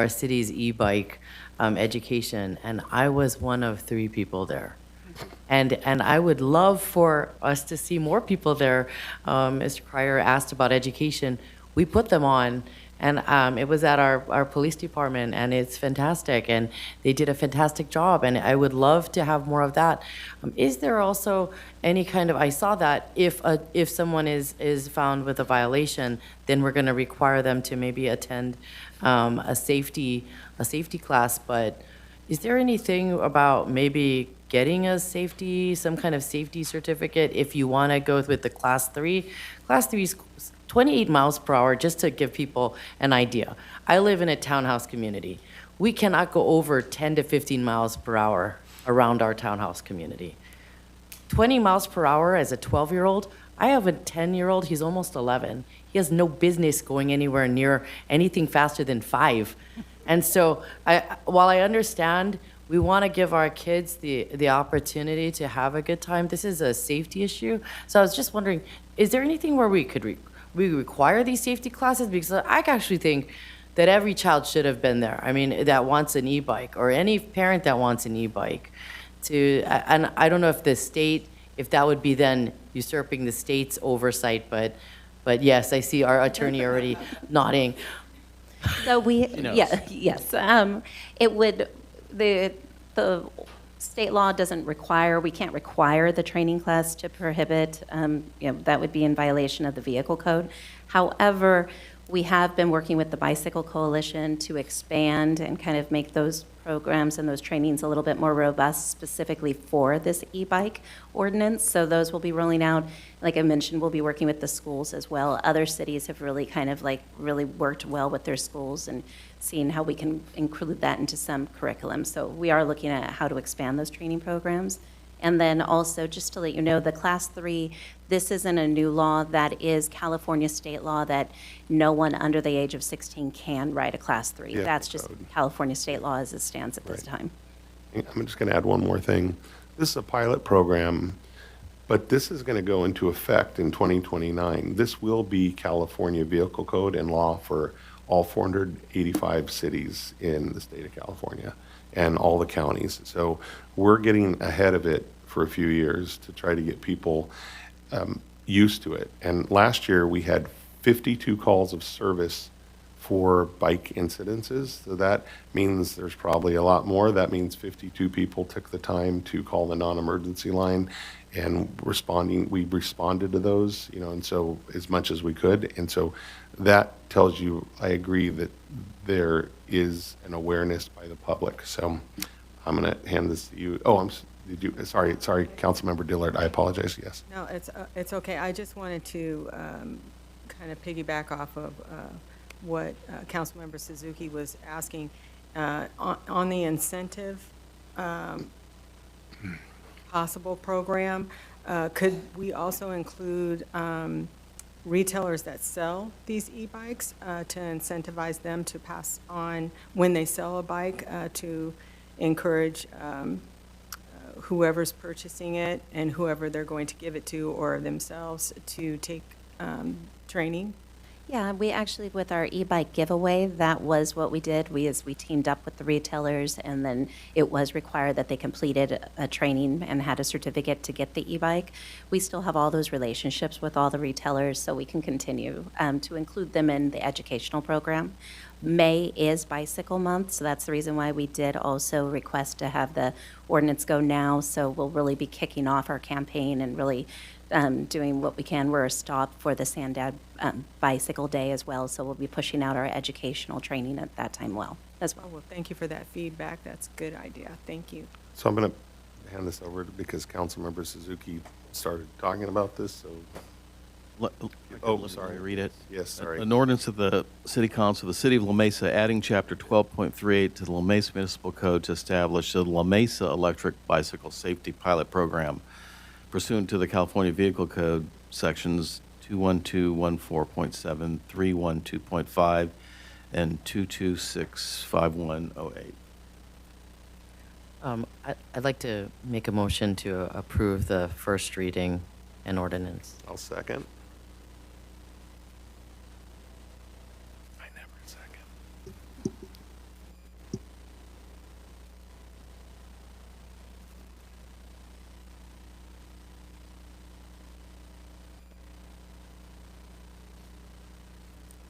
city's e-bike education, and I was one of 3 people there. And I would love for us to see more people there. Mr. Cryer asked about education. We put them on, and it was at our police department, and it's fantastic, and they did a fantastic job, and I would love to have more of that. Is there also any kind of, I saw that if someone is found with a violation, then we're going to require them to maybe attend a safety class, but is there anything about maybe getting some kind of safety certificate if you want to go with the Class 3? Class 3 is 28 miles per hour, just to give people an idea. I live in a townhouse community. We cannot go over 10 to 15 miles per hour around our townhouse community. 20 miles per hour as a 12-year-old, I have a 10-year-old, he's almost 11. He has no business going anywhere near anything faster than 5. And so while I understand we want to give our kids the opportunity to have a good time, this is a safety issue. So I was just wondering, is there anything where we could we require these safety classes? Because I actually think that every child should have been there. I mean, that wants an e-bike, or any parent that wants an e-bike. And I don't know if the state, if that would be then usurping the state's oversight, but yes, I see our attorney already nodding. So we, knows. yeah, yes. It would, the state law doesn't require, we can't require the training class to prohibit, that would be in violation of the vehicle code. However, we have been working with the Bicycle Coalition to expand and kind of make those programs and those trainings a little bit more robust specifically for this e-bike ordinance. So those will be rolling out. Like I mentioned, we'll be working with the schools as well. Other cities have really kind of really worked well with their schools and seeing how we can include that into some curriculum. So we are looking at how to expand those training programs. And then also, just to let you know, the Class 3, this isn't a new law. That is California state law that no one under the age of 16 can ride a Class 3. Yeah, That's just code. California state law as it stands at this Right. time. I'm just going to add one more thing. This is a pilot program, but this is going to go into effect in 2029. This will be California Vehicle Code and law for all 485 cities in the state of California and all the counties. So we're getting ahead of it for a few years to try to get people used to it. And last year, we had 52 calls of service for bike incidences. So that means there's probably a lot more. That means 52 people took the time to call the non-emergency line and we responded to those, and so as much as we could. And so that tells you, I agree that there is an awareness by the public. So I'm going to hand this to you. Oh, sorry, Councilmember Dillard, I apologize, yes. No, it's okay. I just wanted to kind of piggyback off of what Councilmember Suzuki was asking. On the incentive possible program, could we also include retailers that sell these e-bikes to incentivize them to pass on, when they sell a bike, to encourage whoever's purchasing it and whoever they're going to give it to or themselves to take training? Yeah, we actually, with our e-bike giveaway, that was what we did. We teamed up with the retailers, and then it was required that they completed a training and had a certificate to get the e-bike. We still have all those relationships with all the retailers, so we can continue to include them in the educational program. May is Bicycle Month, so that's the reason why we did also request to have the ordinance go now. So we'll really be kicking off our campaign and really doing what we can. We're a stop for the Sandad Bicycle Day as well, so we'll be pushing out our educational training at that time as well. Oh, well, thank you for that feedback. That's a good idea. Thank you. So I'm going to hand this over because Councilmember Suzuki started talking about this, so. Oh, sorry. Read it. Yes, sorry. An ordinance of the City Council of the City of La Mesa adding Chapter 12.38 to the La Mesa Municipal Code to establish the La Mesa Electric Bicycle Safety Pilot Program pursuant to the California Vehicle Code, Sections 21214.7, 312.5, and 2265108. I'd like to make a motion to approve the first reading and ordinance. I'll second. I never second.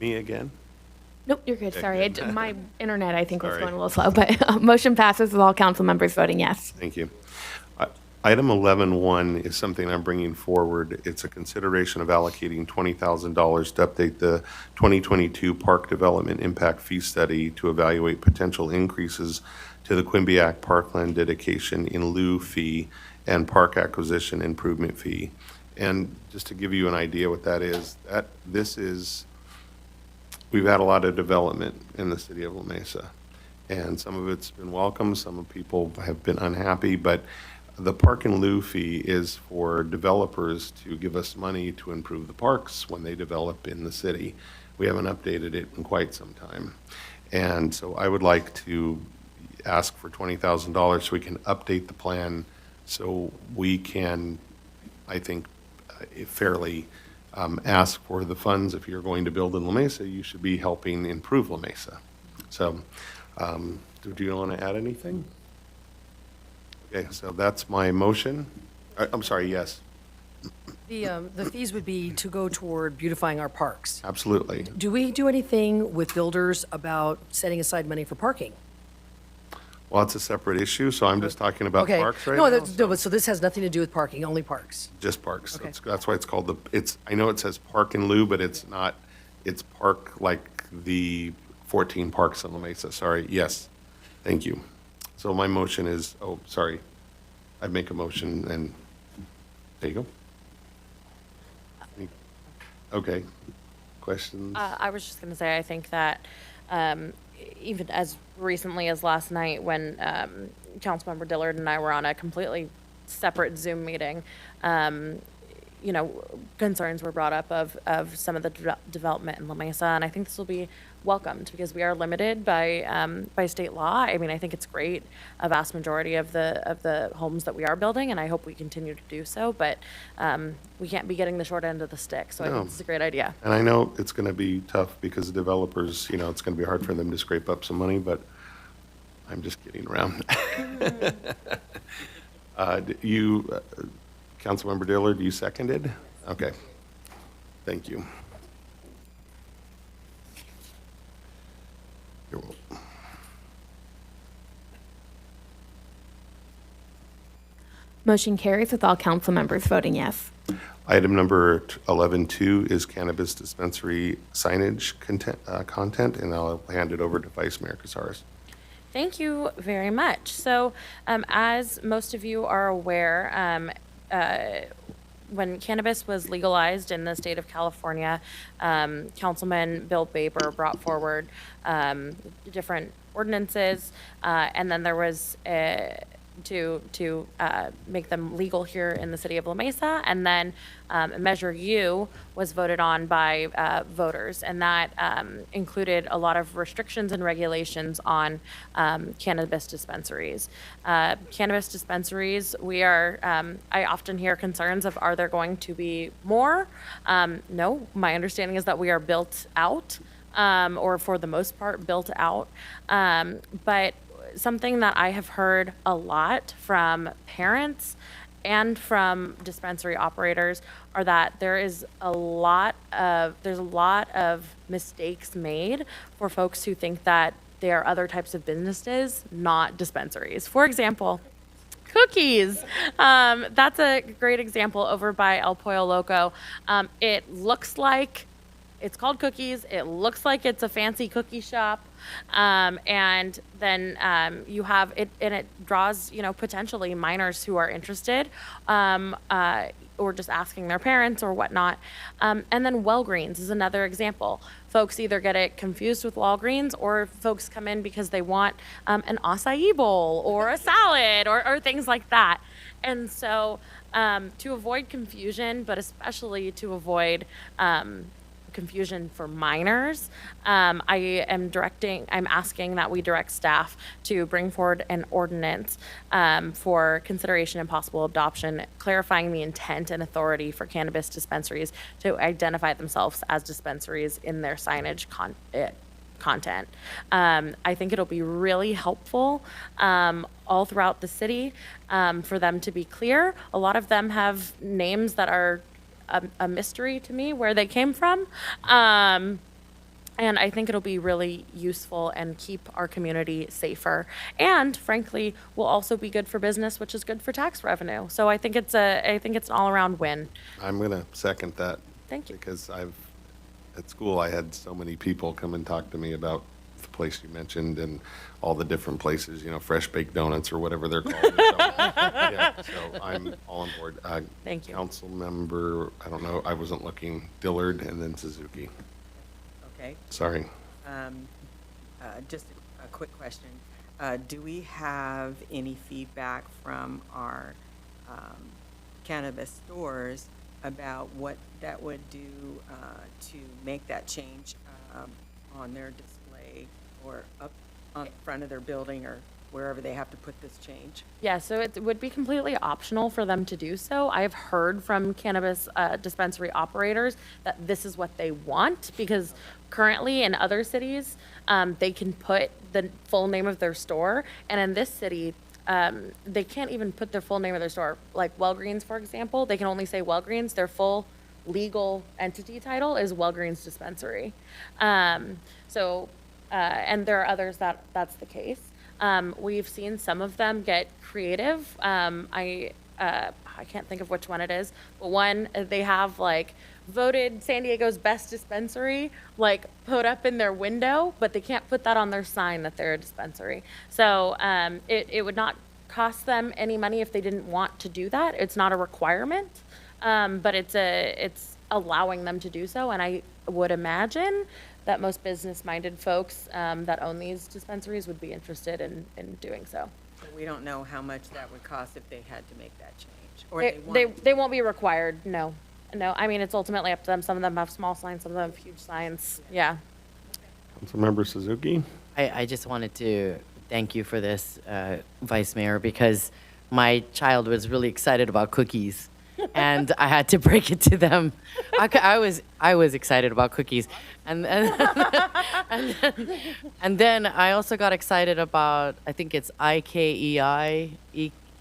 Me again? Nope, you're good. Sorry. My internet, I think, was Sorry. going a little slow, but motion passes with all council members voting yes. Thank you. Item 11.1 is something I'm bringing forward. It's a consideration of allocating $20,000 to update the 2022 Park Development Impact Fee Study to evaluate potential increases to the Quimbiac Parkland dedication in lieu fee and park acquisition improvement fee. And just to give you an idea what that is, we've had a lot of development in the city of La Mesa, and some of it's been welcome, some of people have been unhappy, but the park in lieu fee is for developers to give us money to improve the parks when they develop in the city. We haven't updated it in quite some time. And so I would like to ask for $20,000 so we can update the plan so we can, I think, fairly ask for the funds. If you're going to build in La Mesa, you should be helping improve La Mesa. So, do you want to add anything? Okay, so that's my motion. I'm sorry, yes, The fees would be to go toward beautifying our parks. absolutely. Do we do anything with builders about setting aside money for parking? Well, it's a separate issue, so I'm just talking about Okay. parks right No, now. that's- no, but so this has nothing to do with parking, only parks. Just parks. Okay. That's why it's called I know it says park and lieu, but it's not, it's park like the 14 parks in La Mesa. Sorry, yes, thank you. So my motion is, oh, sorry, I make a motion and, there you go. Okay, questions? I was just going to say, I think that even as recently as last night when Councilmember Dillard and I were on a completely separate Zoom meeting, you know, concerns were brought up of some of the development in La Mesa, and I think this will be welcomed because we are limited by state law. I mean, I think it's great, a vast majority of the homes that we are building, and I hope we continue to do so, but we can't be getting the short end of the stick, so I No. think it's a great idea. And I know it's going to be tough because the developers, you know, it's going to be hard for them to scrape up some money, but I'm just kidding around. Councilmember Dillard, you seconded? Okay. Thank you. You're welcome. Motion carries with all council members voting yes. Item number 11.2 is cannabis dispensary signage content, and I'll hand it over to Vice Mayor Casares. Thank you very much. So, as most of you are aware, when cannabis was legalized in the state of California, Councilman Bill Baber brought forward different ordinances, and then there was to make them legal here in the city of La Mesa, and then Measure U was voted on by voters, and that included a lot of restrictions and regulations on cannabis dispensaries. Cannabis dispensaries, I often hear concerns of, are there going to be more? No, my understanding is that we are built out, or for the most part, built out. But something that I have heard a lot from parents and from dispensary operators are that there's a lot of mistakes made for folks who think that there are other types of businesses, not dispensaries. For example, cookies. That's a great example over by El Pollo Loco. It's called Cookies. It looks like it's a fancy cookie shop. And then you have it, and it draws, potentially minors who are interested, or just asking their parents or whatnot. And then Walgreens is another example. Folks either get it confused with Walgreens, or folks come in because they want an acai bowl or a salad or things like that. And so to avoid confusion, but especially to avoid confusion for minors, I'm asking that we direct staff to bring forward an ordinance for consideration and possible adoption, clarifying the intent and authority for cannabis dispensaries to identify themselves as dispensaries in their signage content. I think it'll be really helpful all throughout the city for them to be clear. A lot of them have names that are a mystery to me where they came from. And I think it'll be really useful and keep our community safer. And frankly, will also be good for business, which is good for tax revenue. So I think it's an all-around win. I'm going to second that. Thank you. Because at school, I had so many people come and talk to me about the place you mentioned and all the different places, fresh baked donuts or whatever they're called. So I'm all on board. Thank you. Council member, I don't know, I wasn't looking, Dillard and then Suzuki. Okay. Sorry. Just a quick question. Do we have any feedback from our cannabis stores about what that would do to make that change on their display or up on the front of their building or wherever they have to put this change? Yeah, so it would be completely optional for them to do so. I've heard from cannabis dispensary operators that this is what they want, because currently in other cities, they can put the full name of their store, and in this city, they can't even put their full name of their store. Like Walgreens, for example, they can only say Walgreens. Their full legal entity title is Walgreens Dispensary. And there are others that's the case. We've seen some of them get creative. I can't think of which one it is, but one, they have like voted San Diego's best dispensary, like put up in their window, but they can't put that on their sign that they're a dispensary. So it would not cost them any money if they didn't want to do that. It's not a requirement, but it's allowing them to do so. And I would imagine that most business-minded folks that own these dispensaries would be interested in doing so. So we don't know how much that would cost if they had to make that change, or They won't be required, no. No, I mean, it's ultimately up to them. Some of them have small signs, some of them have huge signs, yeah. Councilmember Suzuki? I just wanted to thank you for this, Vice Mayor, because my child was really excited about cookies, and I had to break it to them. I was excited about cookies, and then I also got excited about, I think it's IKEI.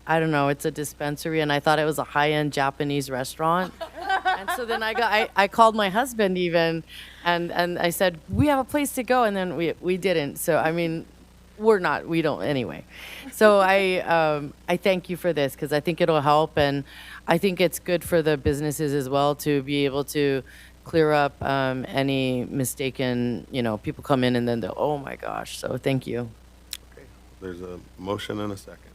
I don't know. It's a dispensary, and I thought it was a high-end Japanese restaurant. And so then I called my husband even, and I said, we have a place to go, and then we didn't. So I mean, we don't anyway. So I thank you for this, because I think it'll help, and I think it's good for the businesses as well to be able to clear up any mistaken, people come in and then they'll, oh my gosh. So thank you. Okay, there's a motion and a second.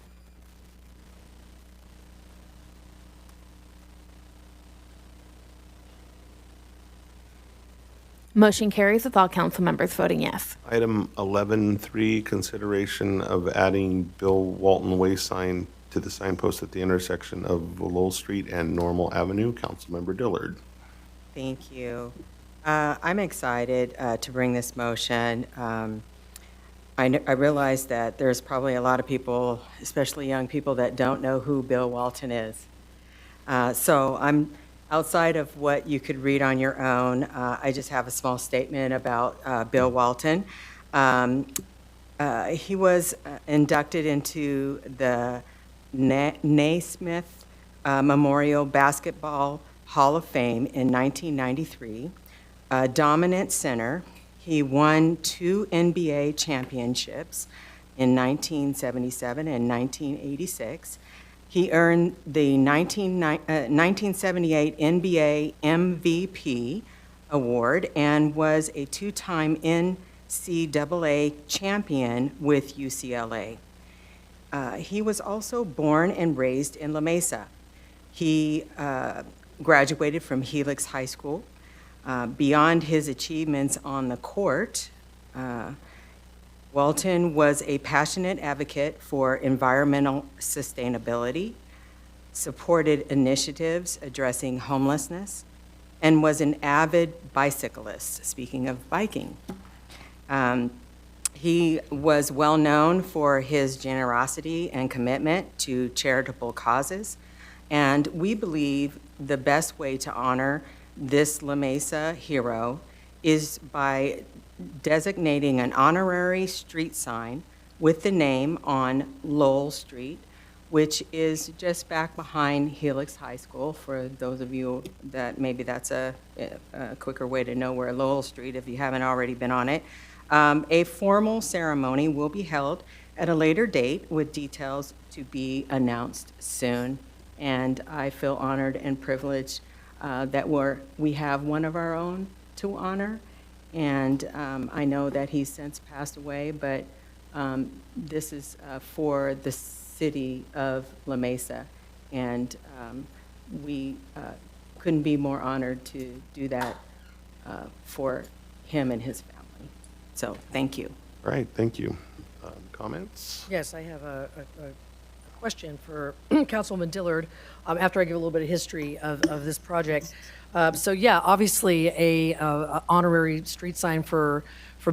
Motion carries with all council members voting yes. Item 11.3, consideration of adding Bill Walton Way sign to the signpost at the intersection of Lowell Street and Normal Avenue. Councilmember Dillard. Thank you. I'm excited to bring this motion. I realize that there's probably a lot of people, especially young people, that don't know who Bill Walton is. So I'm outside of what you could read on your own. I just have a small statement about Bill Walton. He was inducted into the Naismith Memorial Basketball Hall of Fame in 1993. A dominant center, he won 2 NBA championships in 1977 and 1986. He earned the 1978 NBA MVP award and was a 2-time NCAA champion with UCLA. He was also born and raised in La Mesa. He graduated from Helix High School. Beyond his achievements on the court, Walton was a passionate advocate for environmental sustainability, supported initiatives addressing homelessness, and was an avid bicyclist, speaking of biking. He was well known for his generosity and commitment to charitable causes, and we believe the best way to honor this La Mesa hero is by designating an honorary street sign with the name on Lowell Street, which is just back behind Helix High School. For those of you that maybe that's a quicker way to know where Lowell Street, if you haven't already been on it. A formal ceremony will be held at a later date with details to be announced soon. And I feel honored and privileged that we have one of our own to honor. And I know that he's since passed away, but this is for the city of La Mesa. And we couldn't be more honored to do that for him and his family. So thank you. All right, thank you. Comments? Yes, I have a question for Councilwoman Dillard after I give a little bit of history of this project. So yeah, obviously a honorary street sign for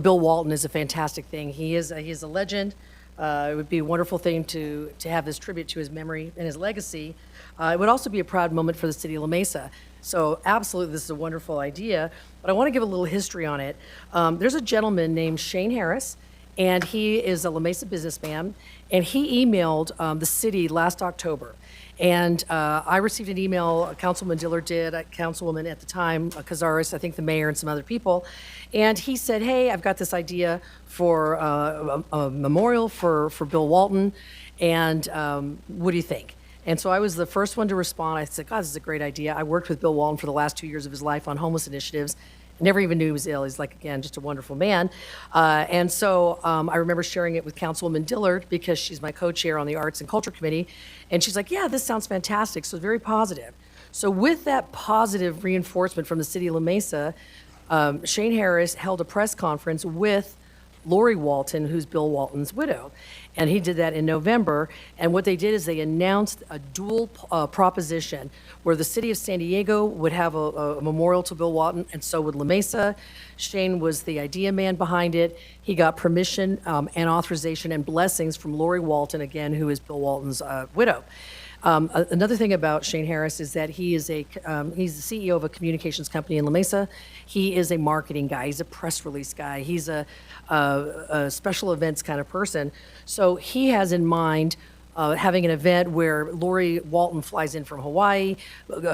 Bill Walton is a fantastic thing. He is a legend. It would be a wonderful thing to have this tribute to his memory and his legacy. It would also be a proud moment for the city of La Mesa. So absolutely, this is a wonderful idea, but I want to give a little history on it. There's a gentleman named Shane Harris, and he is a La Mesa businessman, and he emailed the city last October. And I received an email, Councilman Dillard did, Councilwoman at the time, Cazares, I think the mayor and some other people. And he said, hey, I've got this idea for a memorial for Bill Walton, and what do you think? And so I was the first one to respond. I said, God, this is a great idea. I worked with Bill Walton for the last 2 years of his life on homeless initiatives. Never even knew he was ill. He's like, again, just a wonderful man. And so I remember sharing it with Councilwoman Dillard because she's my co-chair on the Arts and Culture Committee. And she's like, yeah, this sounds fantastic. So very positive. So with that positive reinforcement from the city of La Mesa, Shane Harris held a press conference with Lori Walton, who's Bill Walton's widow. And he did that in November. And what they did is they announced a dual proposition where the city of San Diego would have a memorial to Bill Walton, and so would La Mesa. Shane was the idea man behind it. He got permission and authorization and blessings from Lori Walton, again, who is Bill Walton's widow. Another thing about Shane Harris is that he's the CEO of a communications company in La Mesa. He is a marketing guy. He's a press release guy. He's a special events kind of person. So he has in mind having an event where Lori Walton flies in from Hawaii,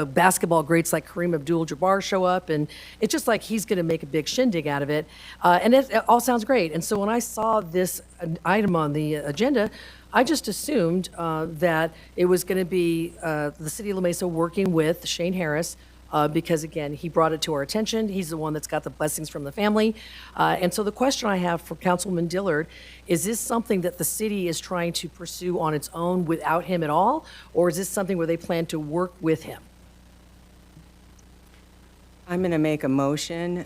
basketball greats like Kareem Abdul-Jabbar show up, and it's just like he's going to make a big shindig out of it. And it all sounds great. And so when I saw this item on the agenda, I just assumed that it was going to be the city of La Mesa working with Shane Harris because, again, he brought it to our attention. He's the one that's got the blessings from the family. And so the question I have for Councilman Dillard, is this something that the city is trying to pursue on its own without him at all, or is this something where they plan to work with him? I'm going to make a motion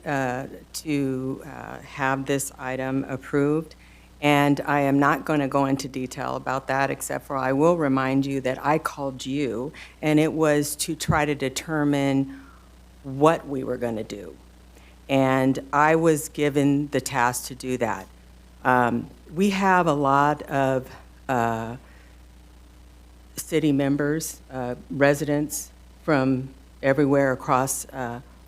to have this item approved. And I am not going to go into detail about that, except for I will remind you that I called you, and it was to try to determine what we were going to do. And I was given the task to do that. We have a lot of city members, residents from everywhere across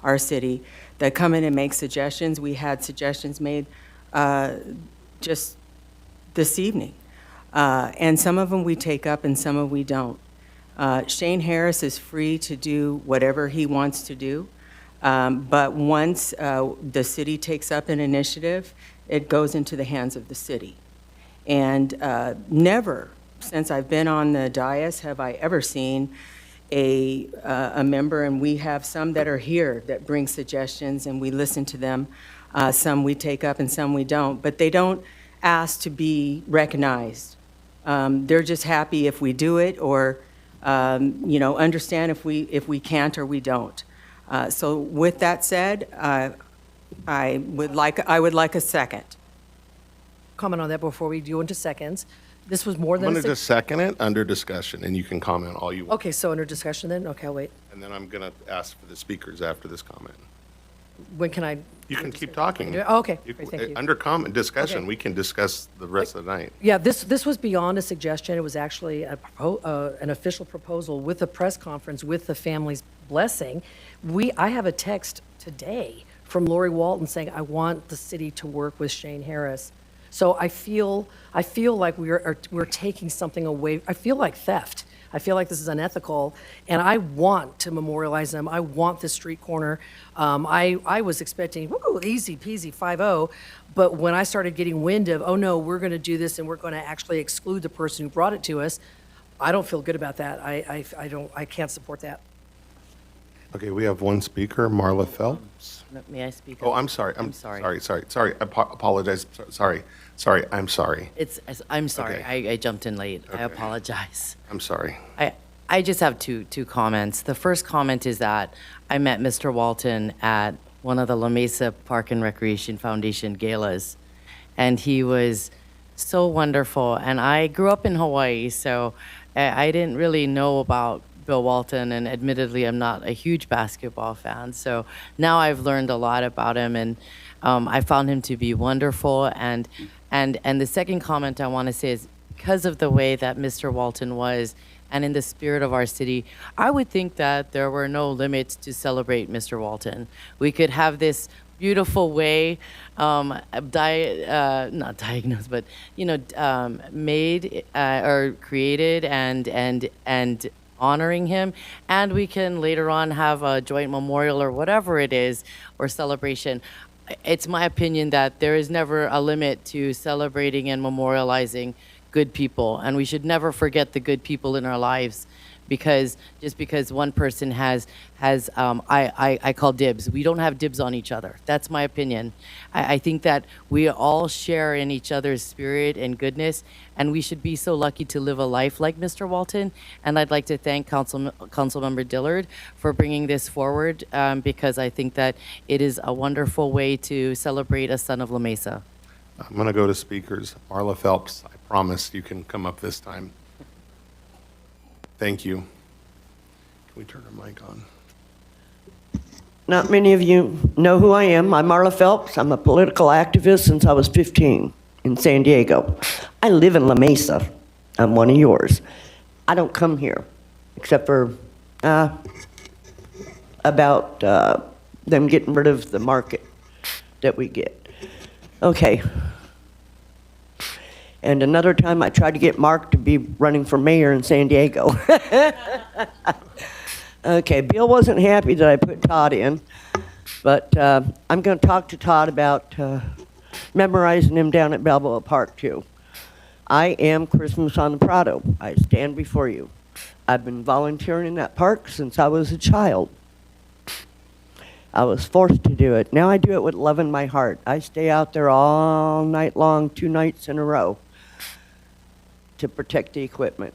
our city that come in and make suggestions. We had suggestions made just this evening. And some of them we take up and some of we don't. Shane Harris is free to do whatever he wants to do. But once the city takes up an initiative, it goes into the hands of the city. And never, since I've been on the dais, have I ever seen a member, and we have some that are here that bring suggestions and we listen to them. Some we take up and some we don't, but they don't ask to be recognized. They're just happy if we do it, or understand if we can't or we don't. So with that said, I would like a second. Comment on that before we go into seconds. This was more I'm than going to just second it under discussion, and you can comment all you want. Okay, so under discussion then? Okay, I'll wait. And then I'm going to ask for the speakers after this comment. When can I? You can keep talking. Oh, okay, great, thank you. Under comment, discussion, Okay. we can discuss the rest of the night. Yeah, this was beyond a suggestion. It was actually an official proposal with a press conference with the family's blessing. I have a text today from Lori Walton saying, I want the city to work with Shane Harris. So I feel like we're taking something away. I feel like theft. I feel like this is unethical, and I want to memorialize them. I want this street corner. I was expecting, woo, easy peasy, 5-0, but when I started getting wind of, oh no, we're going to do this and we're going to actually exclude the person who brought it to us, I don't feel good about that. I can't support that. Okay, we have one speaker, Marla Phelps. May I speak? Oh, I'm sorry. I'm sorry. sorry. I apologize. Sorry. I'm sorry. I'm sorry. Okay. I jumped in late. I Okay. apologize. I'm sorry. I just have two comments. The first comment is that I met Mr. Walton at one of the La Mesa Park and Recreation Foundation galas, and he was so wonderful. And I grew up in Hawaii, so I didn't really know about Bill Walton, and admittedly, I'm not a huge basketball fan. So now I've learned a lot about him, and I found him to be wonderful. And the second comment I want to say is because of the way that Mr. Walton was, and in the spirit of our city, I would think that there were no limits to celebrate Mr. Walton. We could have this beautiful way, not diagnosed, but made or created and honoring him, and we can later on have a joint memorial or whatever it is or celebration. It's my opinion that there is never a limit to celebrating and memorializing good people, and we should never forget the good people in our lives, because just because one person has I call dibs. We don't have dibs on each other. That's my opinion. I think that we all share in each other's spirit and goodness, and we should be so lucky to live a life like Mr. Walton. And I'd like to thank Councilmember Dillard for bringing this forward, because I think that it is a wonderful way to celebrate a son of La Mesa. I'm going to go to speakers. Marla Phelps, I promise you can come up this time. Thank you. Can we turn our mic on? Not many of you know who I am. I'm Marla Phelps. I'm a political activist since I was 15 in San Diego. I live in La Mesa. I'm one of yours. I don't come here except for about them getting rid of the market that we get. Okay. And another time I tried to get Mark to be running for mayor in San Diego. Okay, Bill wasn't happy that I put Todd in, but I'm going to talk to Todd about memorizing him down at Balboa Park, too. I am Christmas on the Prado. I stand before you. I've been volunteering in that park since I was a child. I was forced to do it. Now I do it with love in my heart. I stay out there all night long, 2 nights in a row, to protect the equipment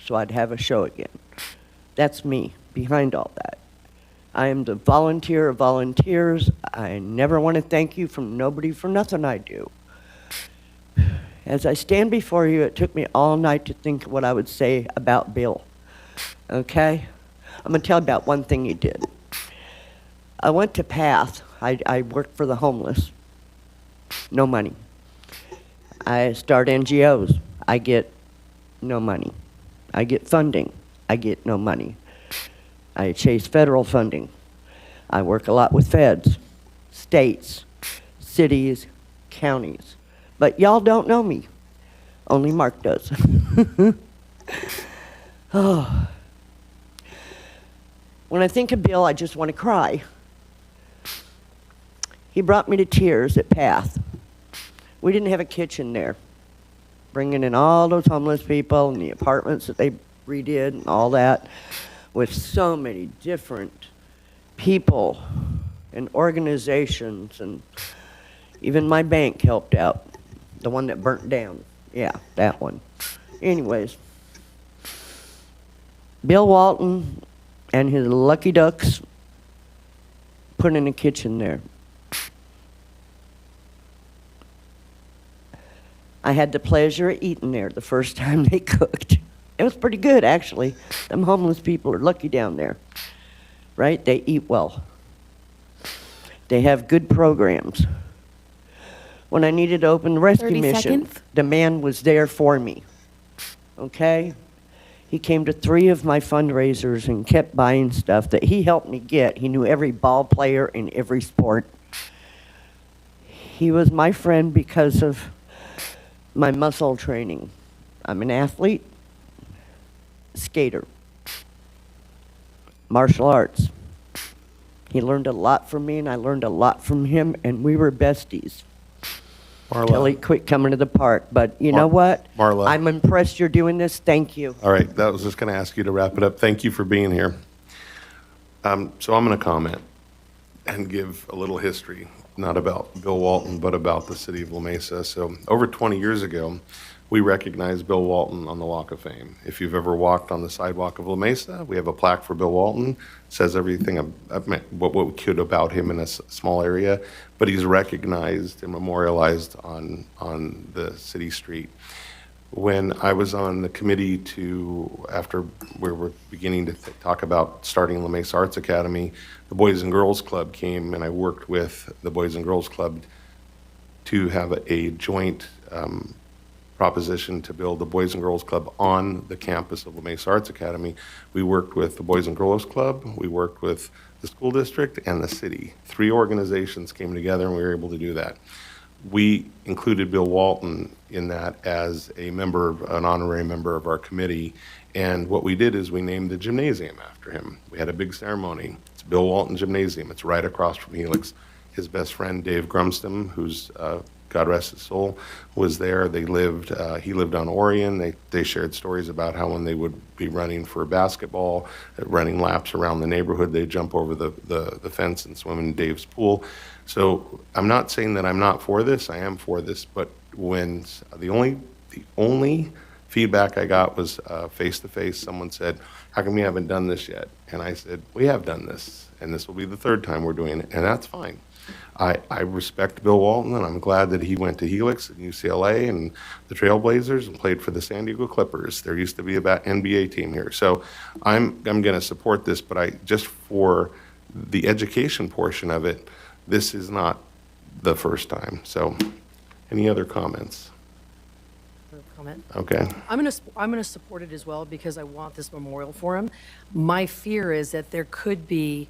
so I'd have a show again. That's me behind all that. I am the volunteer of volunteers. I never want to thank you from nobody for nothing I do. As I stand before you, it took me all night to think what I would say about Bill. Okay? I'm going to tell you about one thing he did. I went to PATH. I worked for the homeless. No money. I start NGOs. I get no money. I get funding. I get no money. I chase federal funding. I work a lot with feds, states, cities, counties. But y'all don't know me. Only Mark does. Oh. When I think of Bill, I just want to cry. He brought me to tears at PATH. We didn't have a kitchen there. Bringing in all those homeless people and the apartments that they redid and all that, with so many different people and organizations, and even my bank helped out. The one that burnt down. Yeah, that one. Anyways, Bill Walton and his lucky ducks put in a kitchen there. I had the pleasure of eating there the first time they cooked. It was pretty good, actually. Them homeless people are lucky down there, right? They eat well. They have good programs. When I needed to open the rescue 30 mission, seconds. the man was there for me, okay? He came to 3 of my fundraisers and kept buying stuff that he helped me get. He knew every ball player in every sport. He was my friend because of my muscle training. I'm an athlete, skater, martial arts. He learned a lot from me, and I learned a lot from him, and we were besties. Marla. Till he quit coming to the park. But you know what? Marla. I'm impressed you're doing this. Thank you. All right, that was just going to ask you to wrap it up. Thank you for being here. So I'm going to comment and give a little history, not about Bill Walton, but about the city of La Mesa. So over 20 years ago, we recognized Bill Walton on the Walk of Fame. If you've ever walked on the sidewalk of La Mesa, we have a plaque for Bill Walton. Says everything what we could about him in a small area, but he's recognized and memorialized on the city street. when I was on the committee after we were beginning to talk about starting La Mesa Arts Academy, the Boys and Girls Club came, and I worked with the Boys and Girls Club to have a joint proposition to build the Boys and Girls Club on the campus of La Mesa Arts Academy. We worked with the Boys and Girls Club, we worked with the school district, and the city. 3 organizations came together, and we were able to do that. We included Bill Walton in that as an honorary member of our committee, and what we did is we named the gymnasium after him. We had a big ceremony. It's Bill Walton Gymnasium. It's right across from Helix. His best friend, Dave Grumston, who's God rest his soul, was there. He lived on Orion. They shared stories about how when they would be running for basketball, running laps around the neighborhood, they'd jump over the fence and swim in Dave's pool. So I'm not saying that I'm not for this. I am for this, but when the only feedback I got was face-to-face. Someone said, "How come you haven't done this yet?" And I said, "We have done this, and this will be the 3rd time we're doing it," and that's fine. I respect Bill Walton, and I'm glad that he went to Helix and UCLA and the Trailblazers and played for the San Diego Clippers. There used to be an NBA team here. So I'm going to support this, but just for the education portion of it, this is not the first time. So any other comments? Comment. Okay. I'm gonna support it as well because I want this memorial for him. My fear is that there could be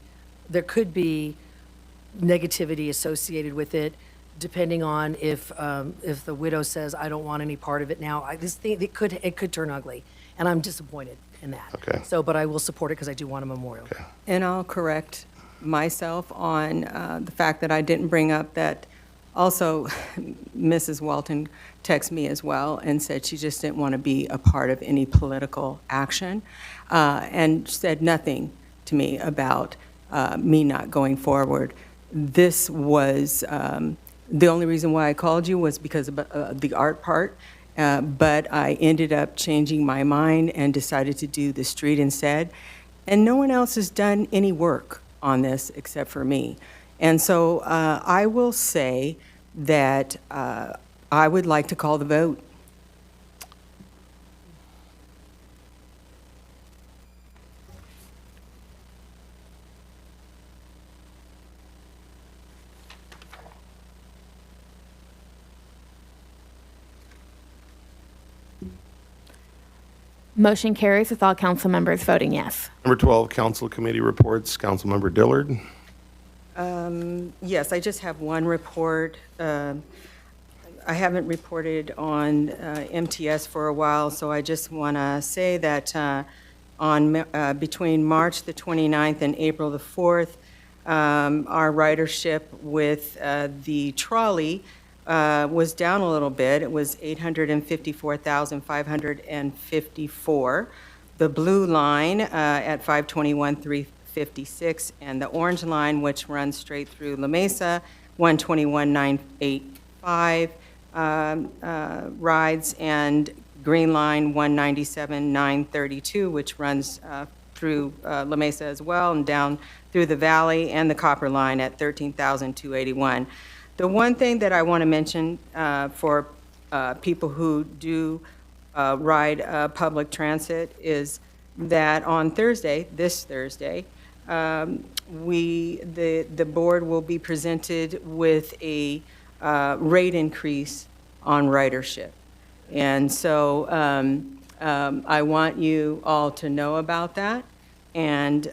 negativity associated with it, depending on if the widow says, "I don't want any part of it now." It could turn ugly, and I'm disappointed in that. Okay. So, but I will support it because I do want a memorial. Okay. And I'll correct myself on the fact that I didn't bring up that also Mrs. Walton texted me as well and said she just didn't want to be a part of any political action and said nothing to me about me not going forward. This was the only reason why I called you was because of the art part, but I ended up changing my mind and decided to do the street instead. And no one else has done any work on this except for me. And so I will say that I would like to call the vote. Motion carries with all council members voting yes. Number 12, council committee reports. Councilmember Dillard. Yes, I just have one report. I haven't reported on MTS for a while, so I just want to say that between March the 29th and April the 4th, our ridership with the trolley was down a little bit. It was 854,554. The blue line at 521,356, and the orange line, which runs straight through La Mesa, 121,985 rides, and green line 197,932, which runs through La Mesa as well and down through the valley, and the copper line at 13,281. The one thing that I want to mention for people who do ride public transit is that on Thursday, this Thursday, the board will be presented with a rate increase on ridership. And so I want you all to know about that. And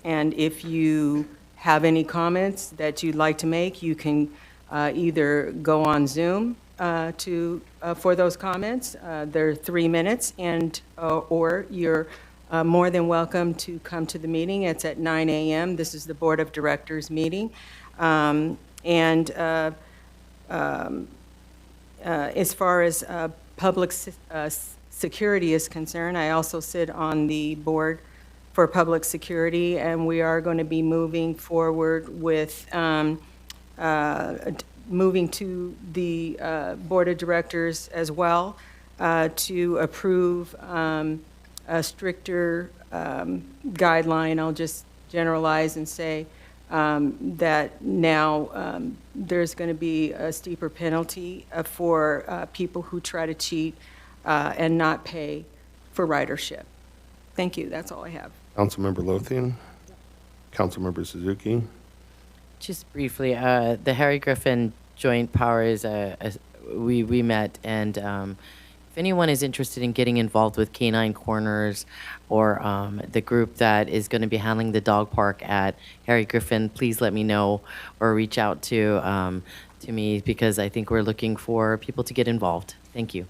if you have any comments that you'd like to make, you can either go on Zoom for those comments. They're 3 minutes, and or you're more than welcome to come to the meeting. It's at 9 a.m. This is the Board of Directors meeting. As far as public security is concerned, I also sit on the board for public security, and we are going to be moving forward with moving to the Board of Directors as well to approve a stricter guideline. I'll just generalize and say that now there's going to be a steeper penalty for people who try to cheat and not pay for ridership. Thank you, that's all I have. Councilmember Lothian? Councilmember Suzuki? Just briefly, the Harry Griffin Joint Powers, we met, and if anyone is interested in getting involved with Canine Corners or the group that is going to be handling the dog park at Harry Griffin, please let me know or reach out to me, because I think we're looking for people to get involved. Thank you.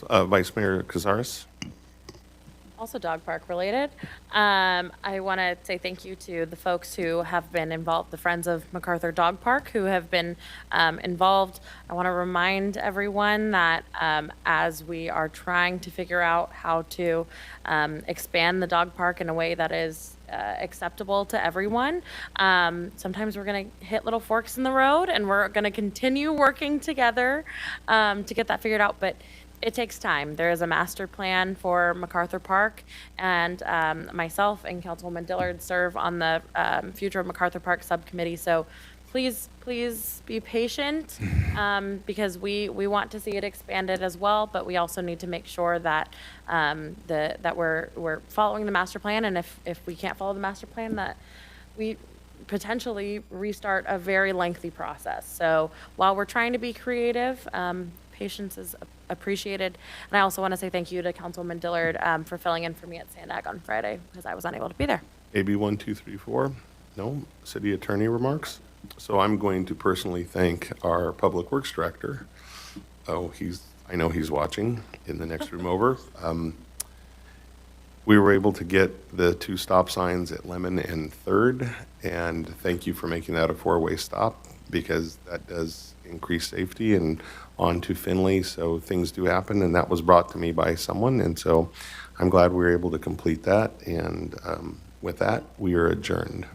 Vice Mayor Cazares? Also dog park related. I want to say thank you to the folks who have been involved, the Friends of MacArthur Dog Park who have been involved. I want to remind everyone that as we are trying to figure out how to expand the dog park in a way that is acceptable to everyone, sometimes we're going to hit little forks in the road, and we're going to continue working together to get that figured out. But it takes time. There is a master plan for MacArthur Park, and myself and Councilwoman Dillard serve on the Future of MacArthur Park subcommittee. So please be patient, because we want to see it expanded as well, but we also need to make sure that that we're following the master plan, and if we can't follow the master plan, that we potentially restart a very lengthy process. So while we're trying to be creative, patience is appreciated. And I also want to say thank you to Councilwoman Dillard for filling in for me at Sandag on Friday, because I was unable to be there. AB 1234? No? City Attorney remarks? So I'm going to personally thank our Public Works Director. Oh, I know he's watching in the next room over. We were able to get the 2 stop signs at Lemon and 3rd, and thank you for making that a 4-way stop, because that does increase safety, and on to Finley, so things do happen, and that was brought to me by someone, and so I'm glad we were able to complete that, and with that, we are adjourned.